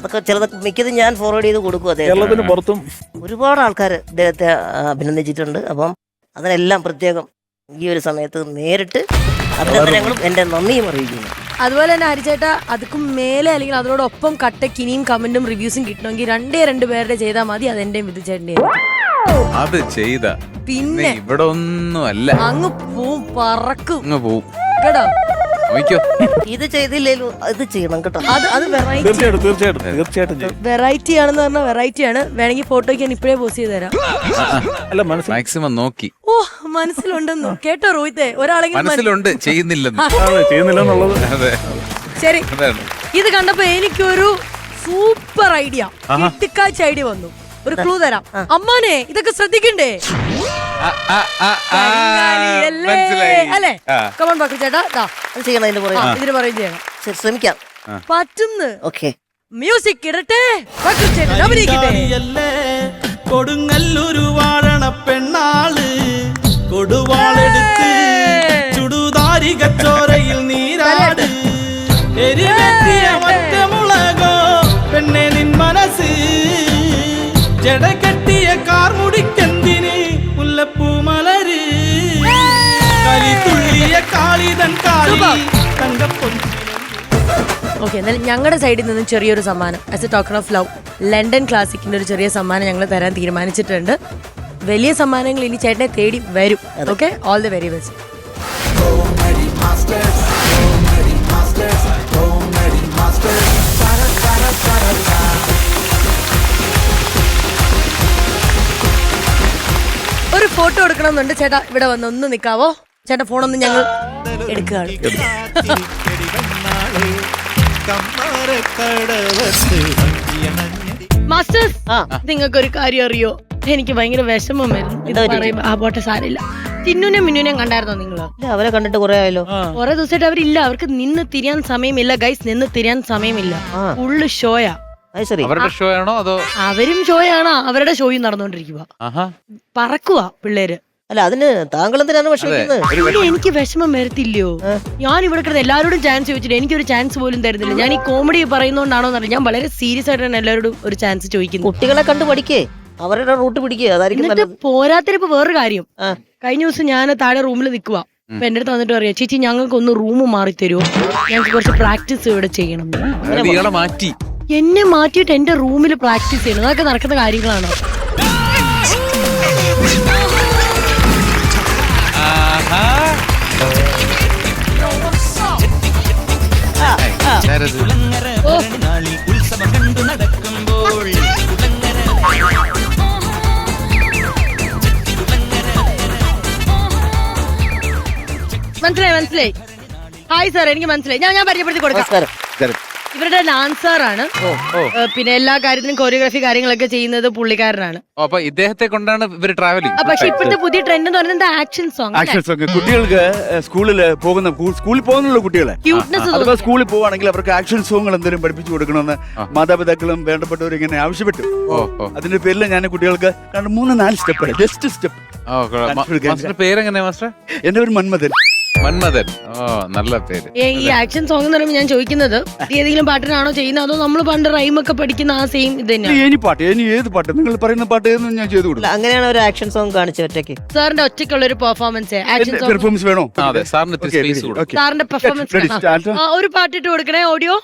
അതൊക്കെ ചിലതൊക്കെ മിക്കതും ഞാൻ ഫോർവേഡ് ചെയ്ത് കൊടുക്കും. അദ്ദേഹത്തിന് പുറത്തും ഒരുപാട് ആൾക്കാർ അദ്ദേഹത്തെ അഭിനന്ദിച്ചിട്ടുണ്ട്. അപ്പം അതിനെല്ലാം പ്രത്യേകം ഈ ഒരു സമയത്ത് നേരിട്ട് അഭിനന്ദനങ്ങളും എൻ്റെ നന്ദിയും അറിയിക്കുന്നു. അതുപോലെ തന്നെ ഹരിച്ചേട്ടാ, അതുക്കും മേലെ അല്ലെങ്കിൽ അതിനോടൊപ്പം കട്ടക്ക് ഇനിയും കമന്റും റിവ്യൂസും കിട്ടണമെങ്കിൽ രണ്ടേ പേരുടെ ചെയ്താൽ മതി. അതെന്റെയും വിധിച്ചേട്ടൻ്റെയും അത് ചെയ്ത പിന്നെ ഇവിടെ ഒന്നും അല്ല, അങ്ങ് പോവും, പറക്കും, അങ്ങ് പോവും കേട്ടോ. ഇത് ചെയ്തില്ലേലും ഇത് ചെയ്യണം കേട്ടോ. അത് തീർച്ചയായിട്ടും വെറൈറ്റി ആണെന്ന് പറഞ്ഞാൽ വെറൈറ്റി ആണ്. വേണമെങ്കിൽ ഫോട്ടോയ്ക്ക് ഞാൻ ഇപ്പഴേ പോസ്റ്റ് ചെയ്ത് തരാം. മാക്സിമം നോക്കി. ഓ, മനസ്സിലുണ്ടെന്ന് കേട്ടോ റോഹിത്തെ? ഒരാളെങ്കിലും മനസ്സിലുണ്ട്, ചെയ്യുന്നില്ലെന്നുള്ളത്. ശരി, ഇത് കണ്ടപ്പോ എനിക്കൊരു സൂപ്പർ ഐഡിയ, കിട്ടിക്കാച്ച ഐഡിയ വന്നു. ഒരു ക്ലൂ തരാം. അമ്മാനെ ഇതൊക്കെ ശ്രദ്ധിക്കണ്ടേ? അല്ലേ? കമോൺ ബാക്കി ചേട്ടാ, ഇതിന് പറയും ചെയ്യണം. ശ്രമിക്കാം. പറ്റുന്നു. ഓക്കെ, മ്യൂസിക് ഇടട്ടെ, ചേട്ടൻ അഭിനയിക്കട്ടെ. കൊടുങ്ങല്ലൊരു വാഴണ പെണ്ണാള് കൊടുവാളെടുത്ത് ചുടുതാരി കച്ചോരയിൽ നീരാട് എരിവെട്ടിയ മറ്റമുളകോ പെണ്ണെ നിൻ മനസ്സ് ജടകെട്ടിയ കാർമുടിക്കെന്തിന് മുല്ലപ്പൂ മലര് കളിത്തുള്ളിയ കാളിതൻ കാളി തങ്കപ്പൊൻ. ഓക്കെ, എന്നാലും ഞങ്ങളുടെ സൈഡിൽ നിന്നും ചെറിയൊരു സമ്മാനം, as a token of love, London ക്ലാസിക്കിന്റെ ഒരു ചെറിയ സമ്മാനം ഞങ്ങൾ തരാൻ തീരുമാനിച്ചിട്ടുണ്ട്. വലിയ സമ്മാനങ്ങൾ ഇനി ചേട്ടനെ തേടി വരും. Okay, all the very best. ഒരു ഫോട്ടോ എടുക്കണമെന്നുണ്ട് ചേട്ടാ. ഇവിടെ വന്ന് ഒന്ന് നിൽക്കാവോ? ചേട്ടാ ഫോണൊന്നും ഞങ്ങൾ എടുക്കുകയാണ്. മാസ്റ്റേഴ്സ്, നിങ്ങൾക്കൊരു കാര്യം അറിയോ? എനിക്ക് ഭയങ്കര വിഷമം വരുന്നു ഇത് പറയുമ്പോ. ആ പോട്ടെ, സാരില്ല. ടിന്നുനെ മിന്നുനെ കണ്ടായിരുന്നോ നിങ്ങള്? അവരെ കണ്ടിട്ട് കുറെ ആയല്ലോ. കുറെ ദിവസമായിട്ട് അവരില്ല. അവർക്ക് നിന്ന് തിരിയാൻ സമയമില്ല ഗൈസ്, നിന്ന് തിരിയാൻ സമയമില്ല. ഫുള്ള് ഷോയാ. അവരുടെ ഷോ ആണോ അതോ അവരും ഷോയാണ്, അവരുടെ ഷോയും നടന്നുകൊണ്ടിരിക്കുക. പറക്കുവാ പിള്ളേര്. അല്ല, അതിന് താങ്കൾ എന്തിനാണ് വിഷമിക്കുന്നത്? എനിക്ക് വിഷമം വരത്തില്ലയോ? ഞാൻ ഇവിടെ കിടന്ന് എല്ലാവരോടും ചാൻസ് ചോദിച്ചിട്ട് എനിക്കൊരു ചാൻസ് പോലും തരുന്നില്ല. ഞാൻ ഈ കോമഡി പറയുന്നോണ്ടാണോ എന്നറിയില്ല, ഞാൻ വളരെ സീരിയസ് ആയിട്ടാണ് എല്ലാവരോടും ഒരു ചാൻസ് ചോദിക്കുന്നത്. കുട്ടികളെ കണ്ടു പഠിക്കേ, അവരുടെ റൂട്ട് പിടിക്കുക, അതായിരിക്കും. പോരാത്തിരിപ്പോ വേറൊരു കാര്യം, കഴിഞ്ഞ ദിവസം ഞാൻ താഴെ റൂമിൽ നിൽക്കുക. അപ്പൊ എന്റെ അടുത്ത് വന്നിട്ട് പറയാം, ചേച്ചി ഞങ്ങൾക്ക് ഒന്ന് റൂം മാറി തരുമോ, ഞങ്ങൾക്ക് കുറച്ച് പ്രാക്ടീസ് ഇവിടെ ചെയ്യണം. മാറ്റി എന്നെ മാറ്റിയിട്ട് എന്റെ റൂമിൽ പ്രാക്ടീസ് ചെയ്യണം. അതൊക്കെ നടക്കുന്ന കാര്യങ്ങളാണ്. മനസ്സിലായി. ഹായ് സാർ, എനിക്ക് മനസ്സിലായി. ഞാൻ പരിചയപ്പെടുത്തി കൊടുക്കാം. ഇവരുടെ ഡാൻസറാണ്. പിന്നെ എല്ലാ കാര്യത്തിനും കൊറിയോഗ്രാഫി കാര്യങ്ങളൊക്കെ ചെയ്യുന്നത് പുള്ളിക്കാരനാണ്. അപ്പൊ ഇദ്ദേഹത്തെ കൊണ്ടാണ് ഇവർ ട്രാവലിംഗ്. പക്ഷെ ഇപ്പോഴത്തെ പുതിയ ട്രെൻഡ് എന്ന് പറയുന്നത് ആക്ഷൻ സോങ്. കുട്ടികൾക്ക് സ്കൂളിൽ പോകുന്നുള്ള കുട്ടികളെ അഥവാ സ്കൂളിൽ പോവാണെങ്കിൽ അവർക്ക് ആക്ഷൻ സോങ്ങുകൾ എന്തെങ്കിലും പഠിപ്പിച്ചു കൊടുക്കണമെന്ന് മാതാപിതാക്കളും വേണ്ടപ്പെട്ടവർ ഇങ്ങനെ ആവശ്യപ്പെട്ടു. അതിന്റെ പേരിൽ ഞാൻ കുട്ടികൾക്ക് 3-4 സ്റ്റെപ്പ്, ജസ്റ്റ് സ്റ്റെപ്പ്. പേരെങ്ങനെയാ മാസ്റ്റർ? എന്റെ പേര് മന്മഥൻ. മന്മഥൻ. നല്ല പേര്. ഈ ആക്ഷൻ സോങ് എന്ന് പറയുമ്പോൾ ഞാൻ ചോദിക്കുന്നത്, ഏതെങ്കിലും പാട്ടിനാണോ ചെയ്യുന്നത് അതോ നമ്മൾ പണ്ട് റൈമൊക്കെ പഠിക്കുന്ന ആ സെയിം ഇത് തന്നെയാണ്? ഏത് പാട്ട് നിങ്ങൾ പറയുന്ന പാട്ട് ഞാൻ ചെയ്തു കൊടുക്കും. അങ്ങനെയാണ് ഒരു ആക്ഷൻ സോങ് കാണിച്ചത് ഒറ്റയ്ക്ക്. സാറിന്റെ ഒറ്റയ്ക്കുള്ള ഒരു പെർഫോമൻസ്, ആക്ഷൻ സോങ് പെർഫോമൻസ് വേണോ? അതെ, സാറിന്റെ പെർഫോമൻസ് ഒരു പാട്ടിട്ട് കൊടുക്കണേ. ഓഡിയോ.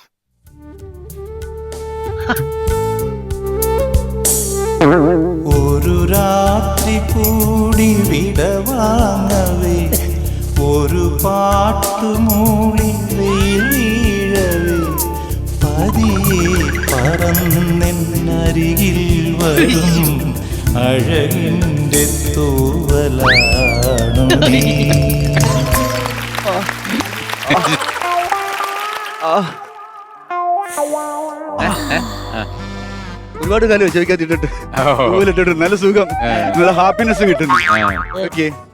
ഒരു രാത്രി കൂടി വിടവാങ്ങവേ, ഒരു പാട്ടുമൂളി വീഴവേ, പതിയെ പറന്നെന്നരികിൽ വരും അഴകിൻ്റെ തൂവലാണു നീ. ഒരുപാട് കാലം ചോദിക്കാത്തിട്ടിട്ട് നല്ല സുഖം, നല്ല ഹാപ്പിനെസ് കിട്ടുന്നു.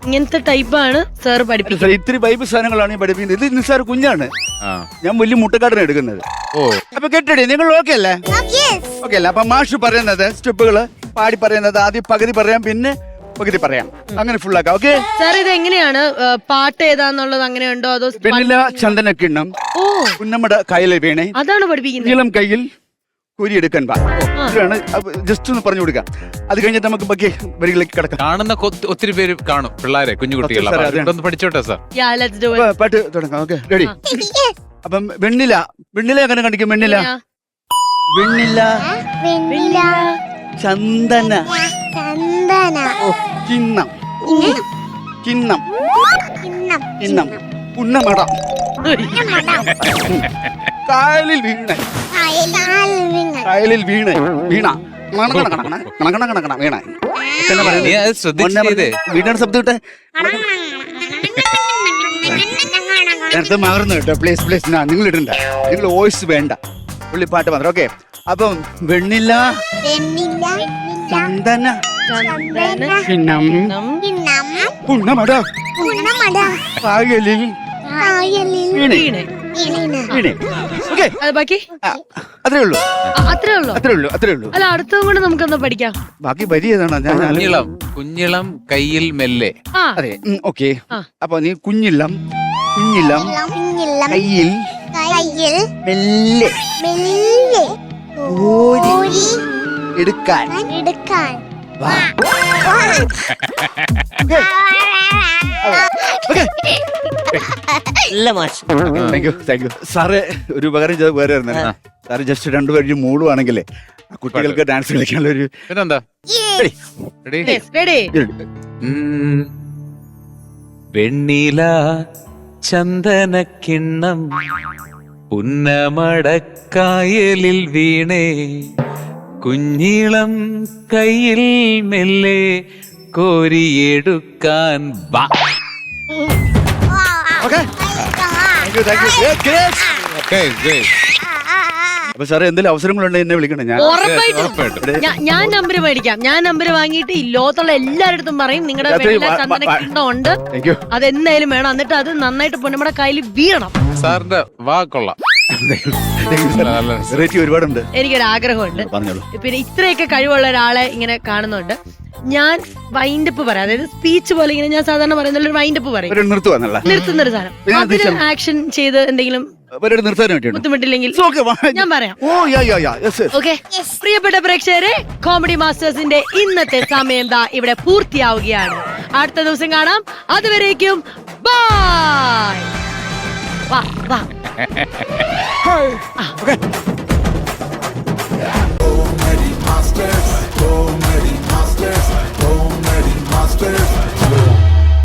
ഇങ്ങനത്തെ ടൈപ്പാണ് സാർ പഠിപ്പിക്കുന്നത്. ഇത്തിരി ബൈബിൾ സാധനങ്ങളാണ് ഞാൻ പഠിപ്പിക്കുന്നത്. ഇത് നിസ്സാർ കുഞ്ഞാണ്, ഞാൻ വലിയ മുട്ടക്കാടനെ എടുക്കുന്നത്. അപ്പൊ കേട്ടേ, നിങ്ങൾ ഓക്കെ അല്ലേ? ഓക്കെ അല്ലേ? അപ്പൊ മാഷ് പറയുന്നത് സ്റ്റെപ്പുകള് പാടി പറയുന്നത് ആദ്യം പകുതി പറയാം, പിന്നെ പകുതി പറയാം, അങ്ങനെ ഫുള്ളാക്കാം. ഓക്കെ സാർ, ഇത് എങ്ങനെയാണ് പാട്ട് ഏതാന്നുള്ളത് അങ്ങനെ ഉണ്ടോ അതോ പെണ്ണില ചന്ദനക്കിണ്ണം പുന്നമ്മയുടെ കയ്യിലെ വീണേ, അതാണ് പഠിപ്പിക്കുന്നത്? നീളം കയ്യിൽ കുരിയെടുക്കാൻ പാ, ജസ്റ്റ് ഒന്ന് പറഞ്ഞു കൊടുക്കാം. അത് കഴിഞ്ഞിട്ട് നമുക്ക് ബാക്കി വരികളിലേക്ക് കിടക്കാം. കാണുന്ന ഒത്തിരി പേര് കാണും, പിള്ളേരെ, കുഞ്ഞുകുട്ടികൾ. പഠിച്ചോട്ടെ സാർ. പാട്ട് തുടങ്ങാം. Okay, ready? അപ്പം വെണ്ണില അങ്ങനെ കണ്ടിക്കും. വെണ്ണില ചന്ദന കിണ്ണം പുന്നമട കായലിൽ വീണ വീണ വീണ ശബ്ദം ഇട്ടെ. നേരത്തെ മാറുന്നു കേട്ടോ. പ്ലീസ് നിങ്ങൾ ഇടണ്ട, നിങ്ങൾ വോയിസ് വേണ്ട, പുള്ളി പാട്ട് മാത്രം. ഓക്കെ, അപ്പം വെണ്ണില ചന്ദന പുന്നമട കായലിൽ വീണേ. അത്രേ ഉള്ളൂ. അല്ല, അടുത്തതും കൂടെ നമുക്കൊന്ന് പഠിക്കാം. ബാക്കി വരി ഏതാണ്? കുഞ്ഞിളം കയ്യിൽ മെല്ലെ. അതെ, ഓക്കെ. അപ്പൊ നീ കുഞ്ഞിളം കയ്യിൽ മെല്ലെ എടുക്കാൻ. താങ്ക് യു സാറേ. ഒരു ഉപകാരം ചെയ്ത് വേറെ സാറ് ജസ്റ്റ് 2 വരി മൂടുവാണെങ്കിലേ കുട്ടികൾക്ക് ഡാൻസ് കളിക്കാനുള്ള ഒരു പിന്നെന്താ. വെണ്ണില ചന്ദനക്കിണ്ണം പുന്നമടക്കായലിൽ വീണേ, കുഞ്ഞിളം കയ്യിൽ മെല്ലെ കോരിയെടുക്കാൻ വാ. അപ്പൊ സാറേ എന്തെങ്കിലും അവസരങ്ങളുണ്ടെങ്കിൽ എന്നെ വിളിക്കണം. ഞാൻ ഉറപ്പായിട്ടും ഞാൻ നമ്പർ മേടിക്കാം. ഞാൻ നമ്പർ വാങ്ങിയിട്ട് ഈ ലോകത്തുള്ള എല്ലാവരുടെ പറയും നിങ്ങളുടെ ഉണ്ട്, അതെന്തായാലും വേണം. എന്നിട്ട് അത് നന്നായിട്ട് നമ്മുടെ കയ്യിൽ വീഴണം. സാറിന്റെ വാക്കൊള്ളാം. ഒരുപാടുണ്ട്. എനിക്കൊരു ആഗ്രഹമുണ്ട്. പറഞ്ഞോളൂ. പിന്നെ ഇത്രയൊക്കെ കഴിവുള്ള ഒരാളെ ഇങ്ങനെ കാണുന്നുണ്ട്. ഞാൻ വൈൻഡപ്പ് പറയാം, അതായത് സ്പീച്ച് പോലെ ഇങ്ങനെ ഞാൻ സാധാരണ പറയുന്ന വൈൻഡപ്പ് പറയും, നിർത്തുന്ന ഒരു സാധനം. ആക്ഷൻ ചെയ്ത് എന്തെങ്കിലും ബുദ്ധിമുട്ടില്ലെങ്കിൽ ഞാൻ പറയാം. ഓക്കെ, പ്രിയപ്പെട്ട പ്രേക്ഷകരെ, കോമഡി മാസ്റ്റേഴ്സിന്റെ ഇന്നത്തെ സമയം ദാ ഇവിടെ പൂർത്തിയാവുകയാണ്. അടുത്ത ദിവസം കാണാം. അതുവരേക്കും ബൈ. വാ വാ.